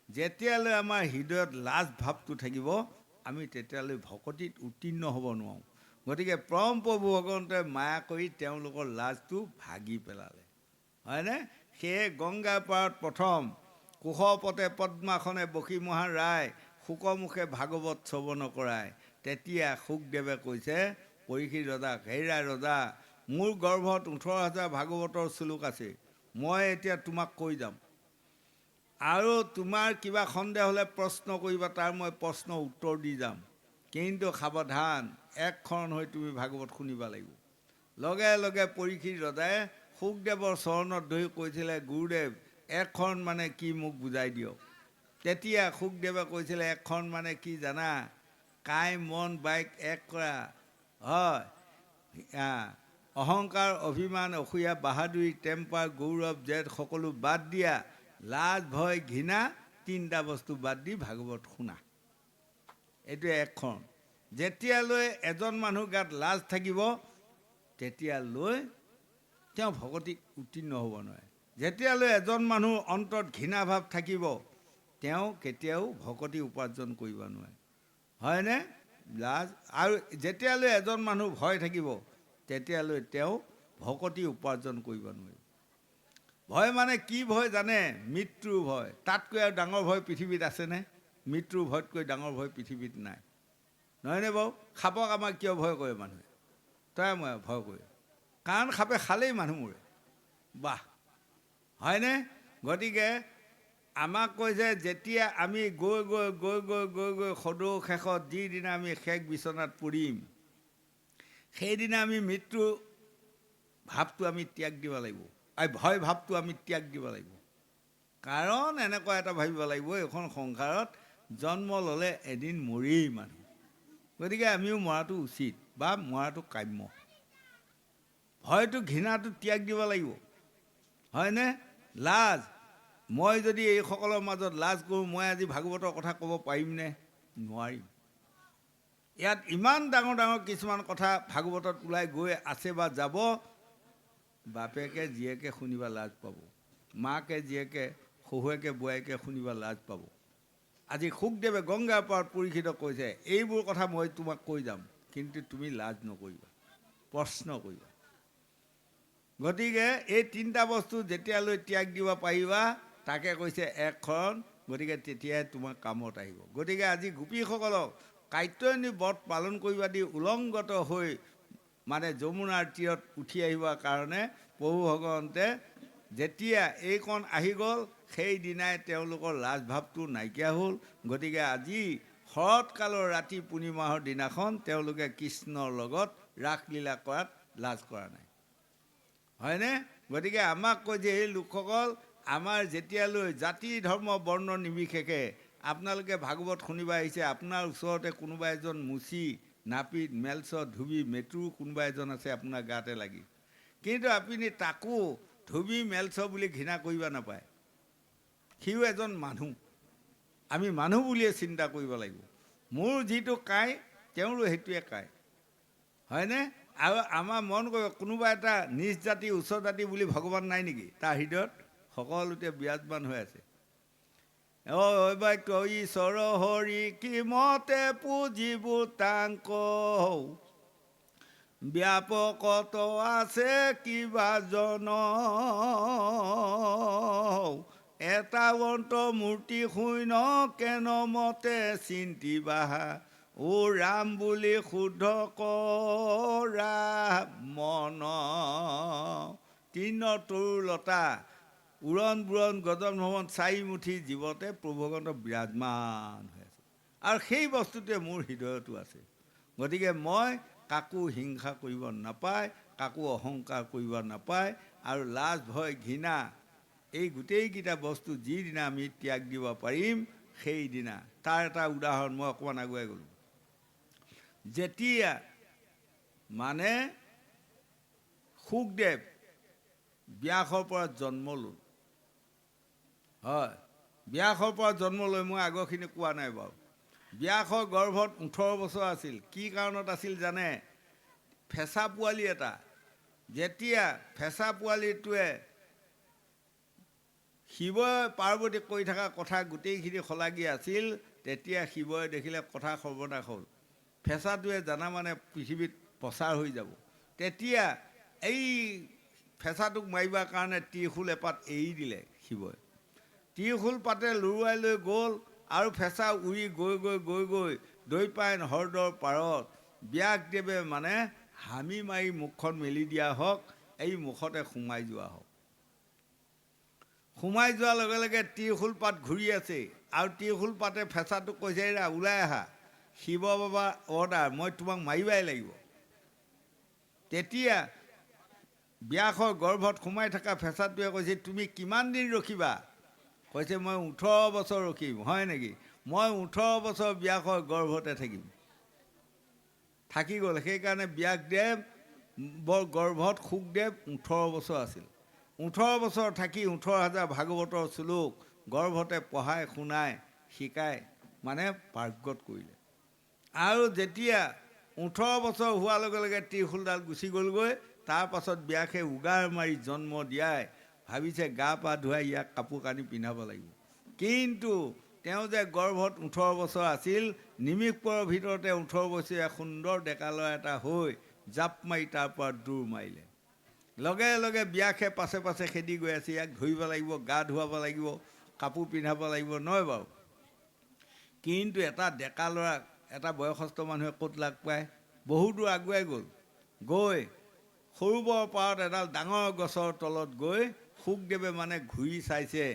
যেতিয়ালৈ আমাৰ হৃদয়ত লাজ ভাৱটো থাকিব, আমি তেতিয়ালৈ ভকতিত উত্তীৰ্ণ হ'ব নোৱাৰোঁ। গতিকে পৰম প্ৰভু ভগৱন্তই মায়া কৰি তেওঁলোকৰ লাজটো ভাগি পেলালে। হয়নে? সেয়ে গংগাৰ পাৰত প্ৰথম কুশপতে পদ্মাসনে বসী মহাৰায়, শুকমুখে ভাগৱত শ্ৰৱণ কৰায়। তেতিয়া শুকদেৱে কৈছে পৰীক্ষিত ৰজাক, হেৰা ৰজা, মোৰ গৰ্ভত 18,000 ভাগৱতৰ শ্লোক আছে, মই এতিয়া তোমাক কৈ যাম, আৰু তোমাৰ কিবা সন্দেহ হ'লে প্ৰশ্ন কৰিবা, তাৰ মই প্ৰশ্নৰ উত্তৰ দি যাম। কিন্তু সাৱধান, একক্ষণ হৈ তুমি ভাগৱত শুনিব লাগিব। লগে লগে পৰীক্ষিত ৰজাই শুকদেৱৰ চৰণত ধৰি কৈছিলে, গুৰুদেৱ একক্ষণ মানে কি মোক বুজাই দিয়ক। তেতিয়া শুকদেৱে কৈছিলে, একক্ষণ মানে কি জানা? কাই মন বাইক এক কৰা, হয়, অহংকাৰ অভিমান অসূয়া বাহাদুৰি টেম্পাৰ গৌৰৱ জেদ সকলো বাদ দিয়া, লাজ ভয় ঘৃণা তিনিটা বস্তু বাদ দি ভাগৱত শুনা। এইটো একক্ষণ। যেতিয়ালৈ এজন মানুহ গাত লাজ থাকিব, তেতিয়ালৈ তেওঁ ভকতিত উত্তীৰ্ণ হ'ব নোৱাৰে। যেতিয়ালৈ এজন মানুহৰ অন্তৰত ঘৃণাভাৱ থাকিব, তেওঁ কেতিয়াও ভকতি উপাৰ্জন কৰিব নোৱাৰে। হয়নে? লাজ। আৰু যেতিয়ালৈ এজন মানুহ ভয় থাকিব, তেতিয়ালৈ তেওঁ ভকতি উপাৰ্জন কৰিব নোৱাৰিব। ভয় মানে কি ভয় জানে? মৃত্যুৰ ভয়। তাতকৈ আৰু ডাঙৰ ভয় পৃথিৱীত আছেনে? মৃত্যুৰ ভয়তকৈ ডাঙৰ ভয় পৃথিৱীত নাই। নহয়নে বাৰু? সাপক আমাক কিয় ভয় কৰে মানুহে? তই মই ভয় কৰে, কাৰণ সাপে খালেই মানুহ মৰে। বাহ, হয়নে? গতিকে আমাক কৈছে, যেতিয়া আমি গৈ গৈ গৈ গৈ গৈ গৈ সদৌ শেষত যিদিনা আমি শেষ বিচনাত পৰিম, সেইদিনা আমি মৃত্যু ভাৱটো আমি ত্যাগ দিব লাগিব, আৰু ভয় ভাৱটো আমি ত্যাগ দিব লাগিব। কাৰণ এনেকুৱা এটা ভাবিব লাগিব, এইখন সংসাৰত জন্ম ল'লে এদিন মৰেই মানুহ। গতিকে আমিও মৰাটো উচিত বা মৰাটো কাম্য। ভয়টো ঘৃণাটো ত্যাগ দিব লাগিব। হয়নে? লাজ, মই যদি এইসকলৰ মাজত লাজ কৰোঁ, মই আজি ভাগৱতৰ কথা ক'ব পাৰিমনে? নোৱাৰিম। ইয়াত ইমান ডাঙৰ ডাঙৰ কিছুমান কথা ভাগৱতত ওলাই গৈ আছে বা যাব, বাপেকে জীয়েকে শুনিব লাজ পাব, মাকে জীয়েকে শহুৱেকে বোৱাৰীকে শুনিব লাজ পাব। আজি শুকদেৱে গংগাৰ পাৰত পৰীক্ষিত কৈছে, এইবোৰ কথা মই তোমাক কৈ যাম, কিন্তু তুমি লাজ নকৰিবা, প্ৰশ্ন কৰিবা। গতিকে এই তিনিটা বস্তু যেতিয়ালৈ ত্যাগ দিব পাৰিবা, তাকে কৈছে একক্ষণ, গতিকে তেতিয়াই তোমাৰ কামত আহিব। গতিকে আজি গোপীসকলক কাইট্ৰনী ব্ৰত পালন কৰিবা দি উলংগত হৈ মানে যমুনাৰ তীৰত উঠি আহিবৰ কাৰণে প্ৰভু ভগৱন্তে যেতিয়া এইকণ আহি গ'ল সেইদিনাই তেওঁলোকৰ লাজ ভাৱটো নাইকিয়া হ'ল। গতিকে আজি শৰৎকালৰ ৰাতি পূৰ্ণিমাহৰ দিনাখন তেওঁলোকে কৃষ্ণৰ লগত ৰাসলীলা কৰাত লাজ কৰা নাই, হয়নে? গতিকে আমাক কয় যে এই লোকসকল আমাৰ যেতিয়ালৈ জাতি ধৰ্ম বৰ্ণ নিৰ্বিশেষে আপোনালোকে ভাগৱত শুনিব আহিছে, আপোনাৰ ওচৰতে কোনোবা এজন মুচি নাপিত মেলচ ধুবি মেট্ৰু কোনোবা এজন আছে আপোনাৰ গাতে লাগি, কিন্তু আপুনি তাকো ধুবি মেলচ বুলি ঘৃণা কৰিব নাপায়। সিও এজন মানুহ, আমি মানুহ বুলিয়ে চিন্তা কৰিব লাগিব। মোৰ যিটো কায় তেওঁৰো সেইটোৱে কায়, হয়নে? আৰু আমাৰ মন কৰিব কোনোবা এটা নিজ জাতি উচ্চ জাতি বুলি ভগৱান নাই নেকি? তাৰ হৃদয়ত সকলোতে বিৰাজমান হৈ আছে। বাক্য ঈশ্বৰ হৰি কি মতে পুজিব তাংক, ব্যাপকত আছে কিবা জন, এটা অন্ত মূৰ্তি শূন্য কেন মতে চিন্তিবা, ও ৰাম বুলি শুদ্ধ কৰা মন। তৃণ তৰুলতা উৰণ বুৰণ গজন ভ্ৰমণ চাৰিমুঠি জীৱতে প্ৰভুগন্ত বিৰাজমান হৈ আছে, আৰু সেই বস্তুটোৱে মোৰ হৃদয়তো আছে। গতিকে মই কাকো হিংসা কৰিব নাপায়, কাকো অহংকাৰ কৰিব নাপায়, আৰু লাজ ভয় ঘৃণা এই গোটেইকেইটা বস্তু যিদিনা আমি ত্যাগ দিব পাৰিম সেইদিনা। তাৰ এটা উদাহৰণ মই অকণমান আগুৱাই গ'লোঁ। যেতিয়া মানে শুকদেৱ ব্যাসৰ পৰা জন্ম ল'ল, হয়, ব্যাসৰ পৰা জন্ম লৈ মই আগৰখিনি কোৱা নাই বাৰু। ব্যাসৰ গৰ্ভত 18 বছৰ আছিল। কি কাৰণত আছিল জানে? ফেঁচা পোৱালি এটা, যেতিয়া ফেঁচা পোৱালিটোৱে শিৱই পাৰ্বতীক কৈ থকা কথা গোটেইখিনি শলাগি আছিল, তেতিয়া শিৱই দেখিলে কথা সৰ্বনাশ হ'ল, ফেঁচাটোৱে জানা মানে পৃথিৱীত প্ৰচাৰ হৈ যাব। তেতিয়া এই ফেঁচাটোক মাৰিবৰ কাৰণে ত্ৰিশূল এপাত এৰি দিলে শিৱই। ত্ৰিশূল পাতে লুৰুৱাই লৈ গ'ল, আৰু ফেঁচা উৰি গৈ গৈ গৈ গৈ দৈপায়ন হ্ৰদৰ পাৰত ব্যাসদেৱে মানে হামি মাৰি মুখখন মেলি দিয়া হওক, এই মুখতে সোমাই যোৱা হওক। সোমাই যোৱাৰ লগে লগে ত্ৰিশূল পাত ঘূৰি আছে, আৰু ত্ৰিশূল পাতে ফেঁচাটোক কৈছে এৰা ওলাই আহা, শিৱ বাবা অৰ্ডাৰ, মই তোমাক মাৰিবাই লাগিব। তেতিয়া ব্যাসৰ গৰ্ভত সোমাই থকা ফেঁচাটোৱে কৈছে তুমি কিমান দিন ৰখিবা? কৈছে মই 18 বছৰ ৰখিম। হয় নেকি? মই 18 বছৰ ব্যাসৰ গৰ্ভতে থাকিম। থাকি গ'ল। সেইকাৰণে ব্যাসদেৱ বৰ গৰ্ভত শুকদেৱ 18 বছৰ আছিল। 18 বছৰ থাকি 18,000 ভাগৱতৰ শ্লোক গৰ্ভতে পঢ়াই শুনাই শিকাই মানে পাৰ্গত কৰিলে। আৰু যেতিয়া 18 বছৰ হোৱাৰ লগে লগে ত্ৰিশূলডাল গুচি গ'লগৈ, তাৰ পাছত ব্যাসে উগাৰ মাৰি জন্ম দিয়াই ভাবিছে গা পা ধুৱাই ইয়াক কাপোৰ কানি পিন্ধাব লাগিব। কিন্তু তেওঁ যে গৰ্ভত 18 বছৰ আছিল, নিমিষপৰৰ ভিতৰতে 18 বছৰীয়া সুন্দৰ ডেকা ল'ৰা এটা হৈ জাপ মাৰি তাৰ পৰা দৌৰ মাৰিলে। লগে লগে ব্যাসে পাছে পাছে খেদি গৈ আছে, ইয়াক ধৰিব লাগিব, গা ধুৱাব লাগিব, কাপোৰ পিন্ধাব লাগিব, নহয় বাৰু? কিন্তু এটা ডেকা ল'ৰাক এটা বয়সস্থ মানুহে ক'ত লাগ পায়? বহু দূৰ আগুৱাই গ'ল। গৈ সৰুবৰ পাৰত এডাল ডাঙৰ গছৰ তলত গৈ শুকদেৱে মানে ঘূৰি চাইছে,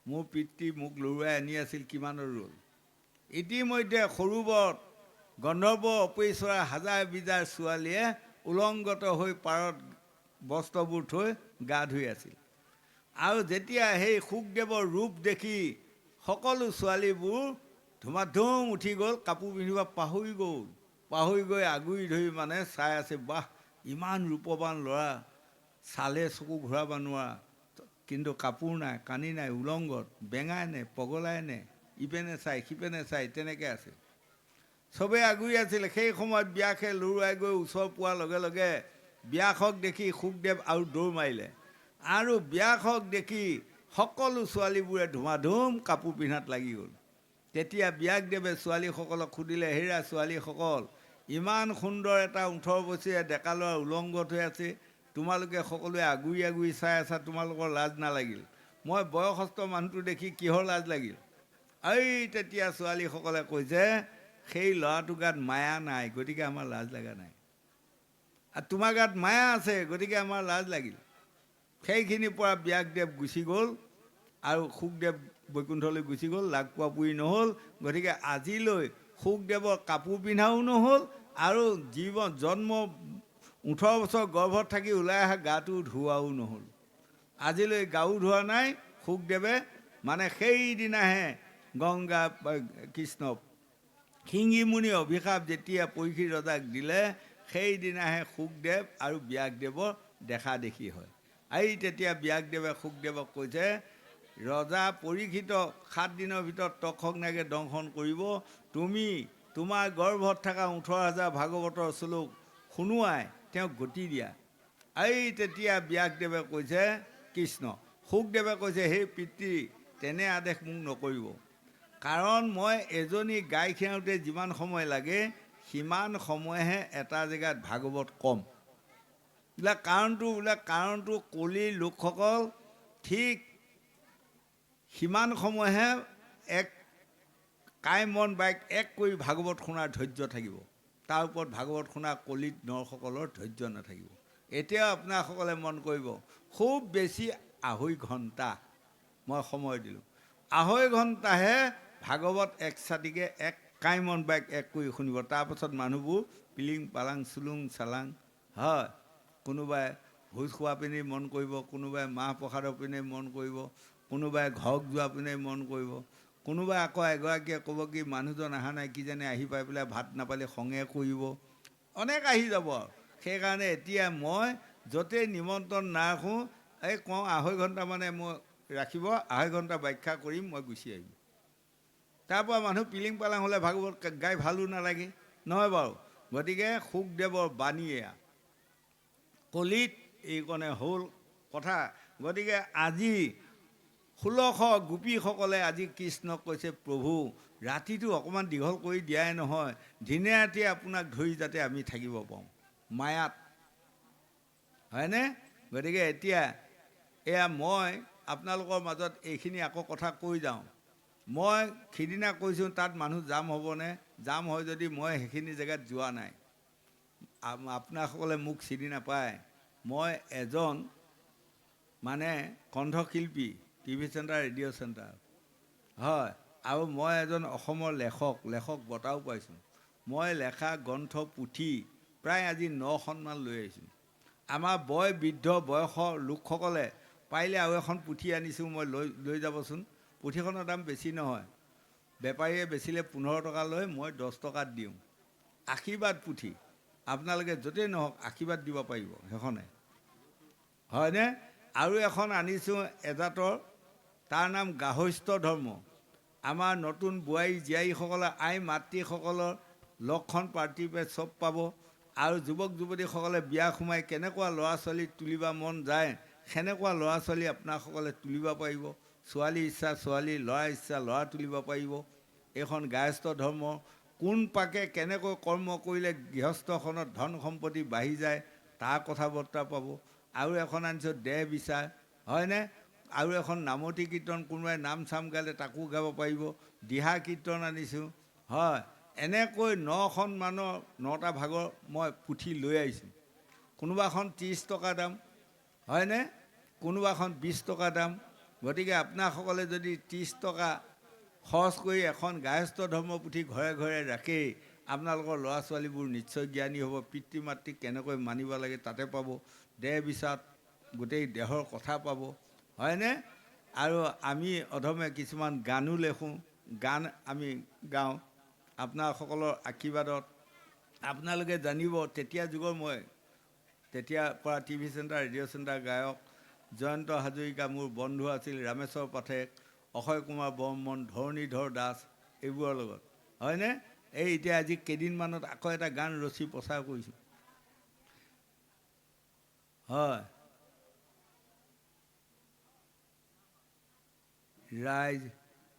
মোৰ পিতৃ মোক লৰুৱাই আনি আছিল, কিমানৰ ৰ'ল। ইতিমধ্যে সৰুবৰত গন্ধৰ্ব অপেশ্বৰা হাজাৰ বিজাৰ ছোৱালীয়ে উলংগত হৈ পাৰত বস্ত্ৰবোৰ থৈ গা ধুই আছিল। আৰু যেতিয়া সেই শুকদেৱৰ ৰূপ দেখি সকলো ছোৱালীবোৰ ধুমাধুম উঠি গ'ল, কাপোৰ পিন্ধিব পাহৰি গ'ল। পাহৰি গৈ আগুৰি ধৰি মানে চাই আছে, বাহ ইমান ৰূপৱান ল'ৰা, চালে চকু ঘূৰাব নোৱাৰা, কিন্তু কাপোৰ নাই, কানি নাই, উলংগত, বেঙাই নে পগলাই নে, ইপেনে চাই সিপেনে চাই তেনেকৈ আছে। চবেই আগুৰি আছিলে। সেই সময়ত ব্যাসে লৰুৱাই গৈ ওচৰ পোৱাৰ লগে লগে ব্যাসক দেখি শুকদেৱ আৰু দৌৰ মাৰিলে, আৰু ব্যাসক দেখি সকলো ছোৱালীবোৰে ধুমাধুম কাপোৰ পিন্ধাত লাগি গ'ল। তেতিয়া ব্যাসদেৱে ছোৱালীসকলক সুধিলে, হেৰা ছোৱালীসকল, ইমান সুন্দৰ এটা 18 বছৰীয়া ডেকা ল'ৰা উলংগত হৈ আছে, তোমালোকে সকলোৱে আগুৰি আগুৰি চাই আছা, তোমালোকৰ লাজ নালাগিল? মই বয়সস্থ মানুহটো দেখি কিহৰ লাজ লাগিল? এই তেতিয়া ছোৱালীসকলে কৈছে, সেই ল'ৰাটোৰ গাত মায়া নাই, গতিকে আমাৰ লাজ লগা নাই। আৰু তোমাৰ গাত মায়া আছে, গতিকে আমাৰ লাজ লাগিল। সেইখিনিৰ পৰা ব্যাসদেৱ গুচি গ'ল আৰু শুকদেৱ বৈকুণ্ঠলৈ গুচি গ'ল, লাগ পোৱা পুৰি নহ'ল। গতিকে আজিলৈ শুকদেৱৰ কাপোৰ পিন্ধাও নহ'ল আৰু জন্ম 18 বছৰ গৰ্ভত থাকি ওলাই অহা গাটো ধোৱাও নহ'ল। আজিলৈ গাও ধোৱা নাই শুকদেৱে। মানে সেইদিনাহে গংগা কৃষ্ণ শিঙিমুনি অভিশাপ যেতিয়া পৰীক্ষিত ৰজাক দিলে, সেইদিনাহে শুকদেৱ আৰু ব্যাসদেৱৰ দেখা দেখি হয়। এই তেতিয়া ব্যাসদেৱে শুকদেৱক কৈছে, ৰজা পৰীক্ষিত 7 দিনৰ ভিতৰত তক্ষকনাগে দংশন কৰিব। তুমি তোমাৰ গৰ্ভত থকা 18,000 ভাগৱতৰ শ্লোক শুনোৱাই তেওঁক গতি দিয়া। এই তেতিয়া ব্যাসদেৱে কৈছে, কৃষ্ণ শুকদেৱে কৈছে, সেই পিতৃ তেনে আদেশ মোক নকৰিব। কাৰণ মই এজনী গাই খীৰাওঁতে যিমান সময় লাগে সিমান সময়হে এটা জেগাত ভাগৱত কম। কাৰণটো কলিৰ লোকসকল ঠিক সিমান সময়হে এক কাই মন বাইক এক কৰি ভাগৱত শুনাৰ ধৈৰ্য থাকিব। তাৰ ওপৰত ভাগৱত শুনা কলিত নৰসকলৰ ধৈৰ্য নাথাকিব। এতিয়াও আপোনাসকলে মন কৰিব, খুব বেছি 2.5 ঘণ্টা মই সময় দিলোঁ। 2.5 ঘণ্টাহে ভাগৱত এক ছাতিকে এক কাইমন বাইক এক কৰি শুনিব। তাৰপাছত মানুহবোৰ পিলিং পালাং চুলুং চালাং, হয়, কোনোবাই ভোজ খোৱা পিনে মন কৰিব, কোনোবাই মাহ প্ৰসাদৰ পিনে মন কৰিব, কোনোবাই ঘৰক যোৱা পিনে মন কৰিব, কোনোবাই আকৌ এগৰাকীয়ে ক'ব কি মানুহজন অহা নাই কিজানি আহি পাই পেলাই ভাত নাপালে খঙে কৰিব, অনেক আহি যাব। সেইকাৰণে এতিয়া মই য'তেই নিমন্ত্ৰণ নাৰাখোঁ, এই কওঁ 2.5 ঘণ্টা মানে মই ৰাখিব, 2.5 ঘণ্টা ব্যাখ্যা কৰিম, মই গুচি আহিম। তাৰপৰা মানুহ পিলিং পালাং হ'লে ভাগৱত গাই ভালো নালাগে নহয় বাৰু। গতিকে শুকদেৱৰ বাণীয়ে কলিত এইকণে হ'ল কথা। গতিকে আজি 1600 গোপীসকলে আজি কৃষ্ণক কৈছে, প্ৰভু ৰাতিটো অকণমান দীঘল কৰি দিয়াই নহয়, দিনে ৰাতিয়ে আপোনাক ধৰি যাতে আমি থাকিব পাৰোঁ মায়াত, হয়নে? গতিকে এতিয়া এয়া মই আপোনালোকৰ মাজত এইখিনি আকৌ কথা কৈ যাওঁ। মই সিদিনা কৈছোঁ তাত মানুহ জাম হ'বনে? জাম হয় যদি মই সেইখিনি জেগাত যোৱা নাই। আপোনাসকলে মোক চিনি নাপায়। মই এজন মানে কণ্ঠশিল্পী, টিভি চেণ্টাৰ, ৰেডিঅ' চেণ্টাৰ, হয়, আৰু মই এজন অসমৰ লেখক বঁটাও পাইছোঁ। মই লেখা গ্ৰন্থ পুথি প্ৰায় আজি 9খনমান লৈ আহিছোঁ। আমাৰ বৃদ্ধ বয়সৰ লোকসকলে পাৰিলে আৰু এখন পুথি আনিছোঁ, মই লৈ যাবচোন। পুথিখনৰ দাম বেছি নহয়, বেপাৰীয়ে বেচিলে 15 টকা লয়, মই 10 টকাত দিওঁ। আশীৰ্বাদ পুথি, আপোনালোকে য'তেই নহওক আশীৰ্বাদ দিব পাৰিব সেইখনে, হয়নে? আৰু এখন আনিছোঁ এজাতৰ, তাৰ নাম গাহস্থ ধৰ্ম। আমাৰ নতুন বোৱাৰী জীয়াৰীসকলে আই মাতৃসকলৰ লক্ষণ পাৰ্টিপে চব পাব। আৰু যুৱক যুৱতীসকলে বিয়া সোমাই কেনেকুৱা ল'ৰা ছোৱালী তুলিব মন যায়, সেনেকুৱা ল'ৰা ছোৱালী আপোনাসকলে তুলিব পাৰিব। ছোৱালী ইচ্ছা ছোৱালী, ল'ৰা ইচ্ছা ল'ৰা তুলিব পাৰিব। এইখন গায়স্থ ধৰ্ম, কোন পাকে কেনেকৈ কৰ্ম কৰিলে গৃহস্থখনত ধন সম্পত্তি বাঢ়ি যায় তাৰ কথা বতৰা পাব। আৰু এখন আনিছোঁ দেহ বিচাৰ, হয়নে? আৰু এখন নামতি কীৰ্তন, কোনোবাই নাম চাম গালে তাকো গাব পাৰিব। দিহা কীৰ্তন আনিছোঁ, হয়। এনেকৈ 9খন মানৰ 9টা ভাগৰ মই পুথি লৈ আহিছোঁ। কোনোবাখন 30 টকা দাম, হয়নে? কোনোবাখন 20 টকা দাম। গতিকে আপোনাসকলে যদি 30 টকা খৰচ কৰি এখন গায়স্থ ধৰ্ম পুথি ঘৰে ঘৰে ৰাখেই, আপোনালোকৰ ল'ৰা ছোৱালীবোৰ নিশ্চয় জ্ঞানী হ'ব। পিতৃ মাতৃক কেনেকৈ মানিব লাগে তাতে পাব। দেহ বিচাৰত গোটেই দেহৰ কথা পাব, হয়নে? আৰু আমি অধমে কিছুমান গানো লেখোঁ, গান আমি গাওঁ আপোনাসকলৰ আশীৰ্বাদত। আপোনালোকে জানিব তেতিয়া যুগৰ মই, তেতিয়াৰ পৰা টিভি চেণ্টাৰ, ৰেডিঅ' চেণ্টাৰ গায়ক জয়ন্ত হাজৰিকা মোৰ বন্ধু আছিল, ৰামেশ্বৰ পাঠক, অক্ষয় কুমাৰ বৰ্মন, ধৰণীধৰ দাস, এইবোৰৰ লগত, হয়নে? এই এতিয়া আজি কেইদিনমানত আকৌ এটা গান ৰচি প্ৰচাৰ কৰিছোঁ, হয়।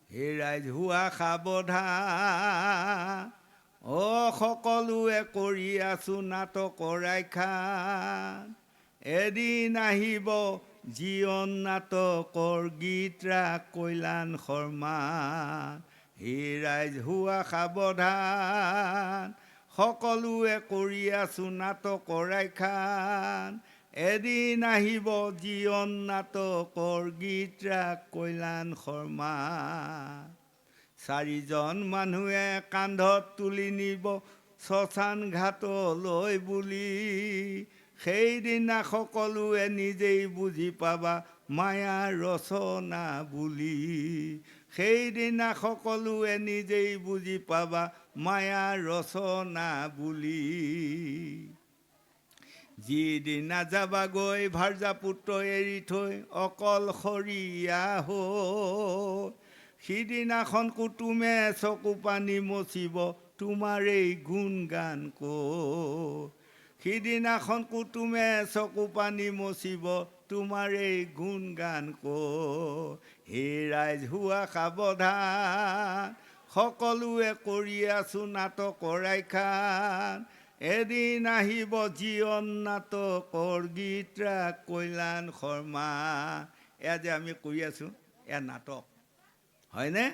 হে ৰাইজ হোৱা সাৱধান, সকলোৱে কৰি আছোঁ নাটকৰ আখ্যান। এদিন আহিব জীৱন নাটকৰ গীত ৰাগ কল্যাণ শৰ্মা। হে ৰাইজ হোৱা সাৱধান, সকলোৱে কৰি আছোঁ নাটকৰ আখ্যান। এদিন আহিব জীৱন নাটকৰ গীত ৰাগ কল্যাণ শৰ্মা চাৰিজন মানুহে কান্ধত তুলি নিব শ্মশান ঘাটলৈ বুলি সেইদিনা সকলোৱে নিজেই বুজি পাবা মায়াৰ ৰচনা বুলি সেইদিনা সকলোৱে নিজেই বুজি পাবা মায়াৰ ৰচনা বুলি যিদিনা যাবাগৈ ভাৰ্যাপুত্ৰ এৰি থৈ অকলশৰীয়া হৈ সিদিনাখন কুটুমে চকু পানী মচিব তোমাৰেই গুণ গান কৈ সিদিনাখন কুটুমে চকু পানী মচিব তোমাৰেই গুণ গান কৈ হে ৰাইজ হোৱা সাৱধান সকলোৱে কৰি আছো নাটকৰ আখ্যান এদিন আহিব জীৱন নাটকৰ গীত ৰাগ কল্যাণ শৰ্মা এয়া যে আমি কৰি আছোঁ এয়া নাটক হয়নে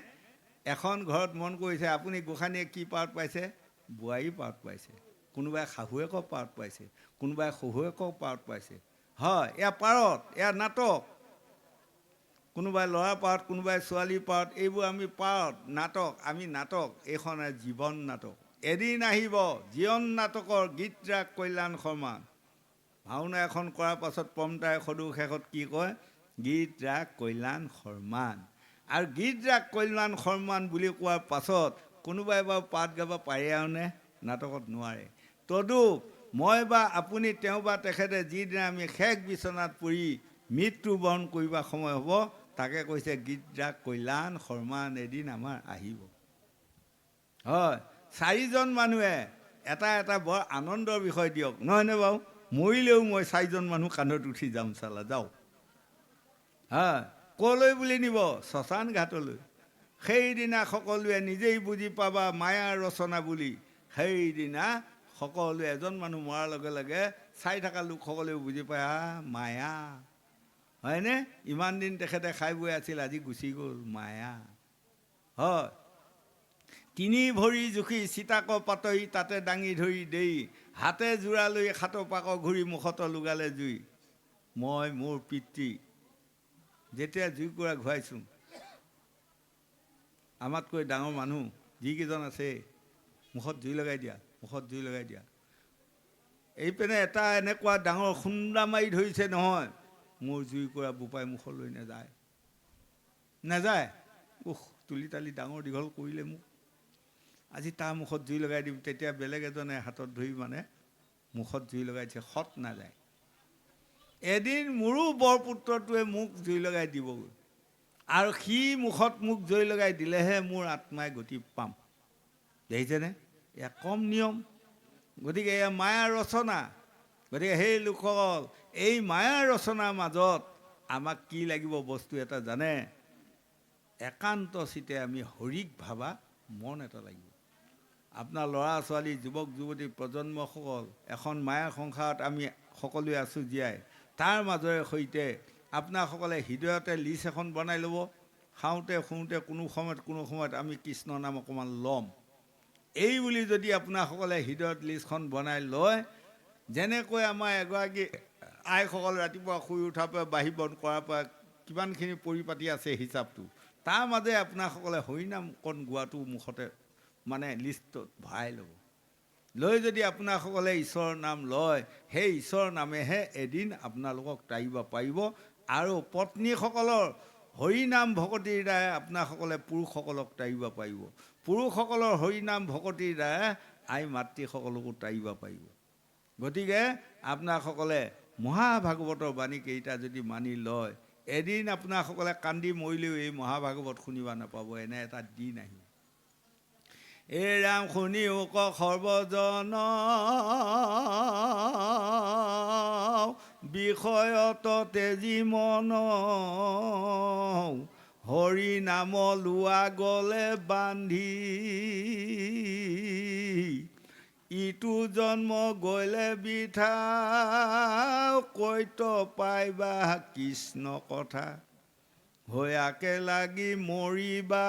এখন ঘৰত মন কৰিছে আপুনি গোসাঁনীয়ে কি পাৰ্ট পাইছে বোৱাৰী পাৰ্ট পাইছে কোনোবাই শাহুৱেকৰ পাৰ্ট পাইছে কোনোবাই শহুৱেকৰ পাৰ্ট পাইছে হয় এয়া পাৰ্ট এয়া নাটক কোনোবাই ল'ৰা পাৰ্ট কোনোবাই ছোৱালী পাৰ্ট এইবোৰ আমি পাৰ্ট নাটক আমি নাটক এইখন জীৱন নাটক এদিন আহিব জীৱন নাটকৰ গীত ৰাগ কল্যাণ শৰ্মা ভাওনা এখন কৰাৰ পাছত প্ৰমতাই সদৌ শেষত কি কয় গীত ৰাগ কল্যাণ শৰ্মান আৰু গীত ৰাগ কল্যাণ শৰ্মান বুলি কোৱাৰ পাছত কোনোবাই বাৰু পাঠ গাব পাৰে আৰু নে নাটকত নোৱাৰে তদুপ মই বা আপুনি তেওঁ বা তেখেতে যিদিনা আমি শেষ বিচনাত পৰি মৃত্যুবৰণ কৰিব সময় হ'ব তাকে কৈছে গীত ৰাগ কল্যাণ শৰ্মান এদিন আমাৰ আহিব হয় চাৰিজন মানুহে এটা এটা বৰ আনন্দৰ বিষয় দিয়ক নহয়নে বাৰু মৰিলেও মই চাৰিজন মানুহ কান্ধত উঠি যাম চালা যাওক হয় ক'লৈ বুলি নিব শ্মশান ঘাটলৈ সেইদিনা সকলোৱে নিজেই বুজি পাবা মায়াৰ ৰচনা বুলি সেইদিনা সকলোৱে এজন মানুহ মৰাৰ লগে লগে চাই থকা লোকসকলেও বুজি পায় মায়া হয়নে ইমান দিন তেখেতে খাই বৈ আছিল আজি গুচি গ'ল মায়া হয় তিনি ভৰি জুখি চিতাক পাতৰি তাতে দাঙি ধৰি দেই হাতে জোৰা লৈ সাতৰ পাক ঘূৰি মুখত লুগালে জুই মই মোৰ পিতৃ যেতিয়া জুইকুৰা ঘূৰাইছোঁ আমাতকৈ ডাঙৰ মানুহ যিকেইজন আছে মুখত জুই লগাই দিয়া মুখত জুই লগাই দিয়া এইপিনে এটা এনেকুৱা ডাঙৰ খুন্দা মাৰি ধৰিছে নহয় মোৰ জুইকুৰা বোপাই মুখলৈ নাযায় নাযায় তুলি তালি ডাঙৰ দীঘল কৰিলে মোক আজি তাৰ মুখত জুই লগাই দিম তেতিয়া বেলেগ এজনে হাতত ধৰি মানে মুখত জুই লগাই দিছে সৎ নাযায় এদিন মোৰো বৰপুত্ৰটোৱে মোক জুই লগাই দিবগৈ আৰু সি মুখত মোক জুই লগাই দিলেহে মোৰ আত্মাই গতি পাম দেখিছেনে এয়া কম নিয়ম গতিকে এয়া মায়াৰ ৰচনা গতিকে সেই লোকসকল এই মায়াৰ ৰচনাৰ মাজত আমাক কি লাগিব বস্তু এটা জানে একান্ত চিতে আমি হৰিক ভাবা মন এটা লাগিব আপোনাৰ ল'ৰা ছোৱালী যুৱক যুৱতী প্ৰজন্মসকল এখন মায়াৰ সংসাৰত আমি সকলোৱে আছোঁ জীয়াই তাৰ মাজৰে সৈতে আপোনাসকলে হৃদয়তে লিষ্ট এখন বনাই ল'ব খাওঁতে শুওঁতে কোনো সময়ত আমি কৃষ্ণ নাম অকণমান ল'ম এই বুলি যদি আপোনাসকলে হৃদয়ত লিষ্টখন বনাই লয় যেনেকৈ আমাৰ এগৰাকী আইসকল ৰাতিপুৱা শুই উঠাৰ পৰা বাঢ়ি বন কৰাৰ পৰা কিমানখিনি পৰিপাতি আছে হিচাপটো তাৰ মাজে আপোনাসকলে হৰিনাম কণ গোৱাটো মুখতে মানে লিষ্টত ভৰাই ল'ব লৈ যদি আপোনাসকলে ঈশ্বৰৰ নাম লয় সেই ঈশ্বৰৰ নামেহে এদিন আপোনালোকক তাৰিব পাৰিব আৰু পত্নীসকলৰ হৰিনাম ভকতিৰ দ্বাৰা আপোনাসকলে পুৰুষসকলক তাৰিব পাৰিব পুৰুষসকলৰ হৰিনাম ভকতিৰ দ্বাৰা আই মাতৃসকলকো তাৰিব পাৰিব গতিকে আপোনাসকলে মহাভাগৱতৰ বাণীকেইটা যদি মানি লয় এদিন আপোনাসকলে কান্দি মৰিলেও এই মহাভাগৱত শুনিব নাপাব এনে এটা দিন আহিব এই ৰাম শুনিও ক সৰ্বজন বিষয়ত তেজি মন হৰি নাম লোৱা গ'লে বান্ধি ইটো জন্ম গ'লে বিঠা কৈত পাইবা কৃষ্ণ কথা হৈয়াকে লাগি মৰিবা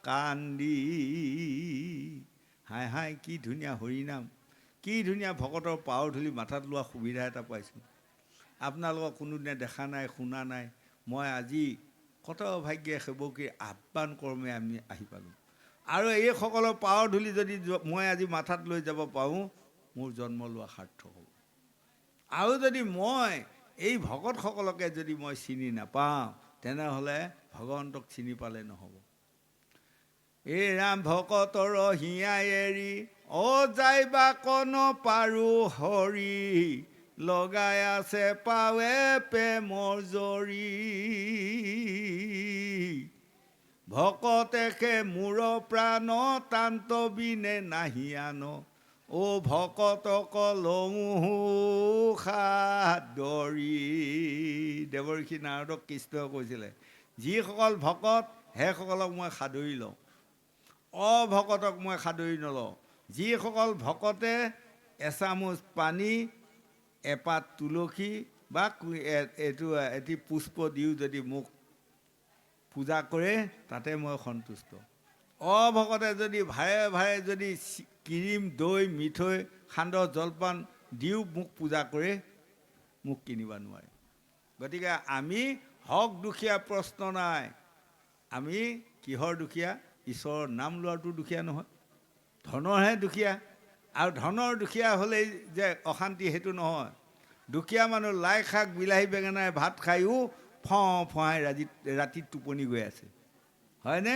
কান্দি হাই হাই কি ধুনীয়া হৰিনাম কি ধুনীয়া ভকতৰ পাৱৰ ধূলি মাথাত লোৱা সুবিধা এটা পাইছোঁ। আপোনালোকক কোনোদিনে দেখা নাই, শুনা নাই। মই আজি কত ভাগ্যে সেৱকীৰ আহ্বান কৰ্মে আমি আহি পালোঁ। আৰু এইসকলৰ পাৱৰ ধূলি যদি মই আজি মাথাত লৈ যাব পাৰোঁ, মোৰ জন্ম লোৱা সাৰ্থক হ'ব। আৰু যদি মই এই ভকতসকলকে যদি মই চিনি নাপাওঁ, তেনেহ'লে ভগৱন্তক চিনি পালে নহ'ব। এই ৰাম ভকতৰ হিয়াই এৰি যাইবা কন পাৰো হৰি, লগাই আছে পাৱে প্ৰেমৰ জৰি। ভকতেকে মূৰ প্ৰাণ তান্ত বিনে নাহি আন, ভকতক লওঁ সাদৰি। দেৱৰ্ষি নাৰদক কৃষ্ণই কৈছিলে, যিসকল ভকত সেইসকলক মই সাদৰি লওঁ, অভকতক মই সাদৰি নলওঁ। যিসকল ভকতে এচামুচ পানী, এপাত তুলসী বা এটি পুষ্প দিও যদি মোক পূজা কৰে, তাতে মই সন্তুষ্ট। অভকতে যদি ভাৰে ভাৰে যদি ক্ৰীম, দৈ, মিঠৈ, সান্দহ, জলপান দিও মোক পূজা কৰে, মোক কিনিব নোৱাৰে। গতিকে আমি হক দুখীয়া প্ৰশ্ন নাই। আমি কিহৰ দুখীয়া? ঈশ্বৰৰ নাম লোৱাটো দুখীয়া নহয়, ধনৰহে দুখীয়া। আৰু ধনৰ দুখীয়া হ'লেই যে অশান্তি, সেইটো নহয়। দুখীয়া মানুহ লাই শাক, বিলাহী, বেঙেনাৰে ভাত খায়ো ফৱাই ৰাতিত টোপনি গৈ আছে, হয়নে?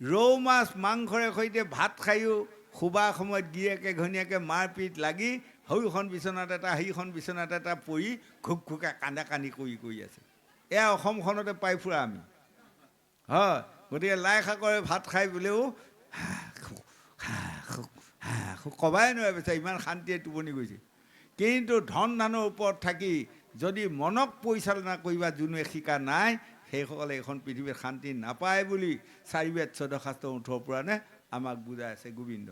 ৰৌ মাছ মাংসৰে সৈতে ভাত খায়ো শুবা সময়ত গিৰিয়েকে ঘৈণীয়েকে মাৰপিট লাগি সৰুখন বিচনাত এটা, সেইখন বিচনাত এটা পৰি ঘুক ঘুকা কান্দা কান্দি কৰি আছে। এয়া অসমখনতে পাই ফুৰা আমি, হয়। গতিকে লাই শাকৰে ভাত খাই বোলেও কবাই নোৱাৰে বেচাৰি, ইমান শান্তিয়ে টোপনি গৈছে। কিন্তু ধন ধানৰ ওপৰত থাকি যদি মনক পৰিচালনা কৰিবা যোনে শিকা নাই, সেইসকলে এইখন পৃথিৱীত শান্তি নাপায় বুলি 4 বেদ 14 শাস্ত্ৰ 18 পুৰাণে আমাক বুজাই আছে। গোবিন্দ।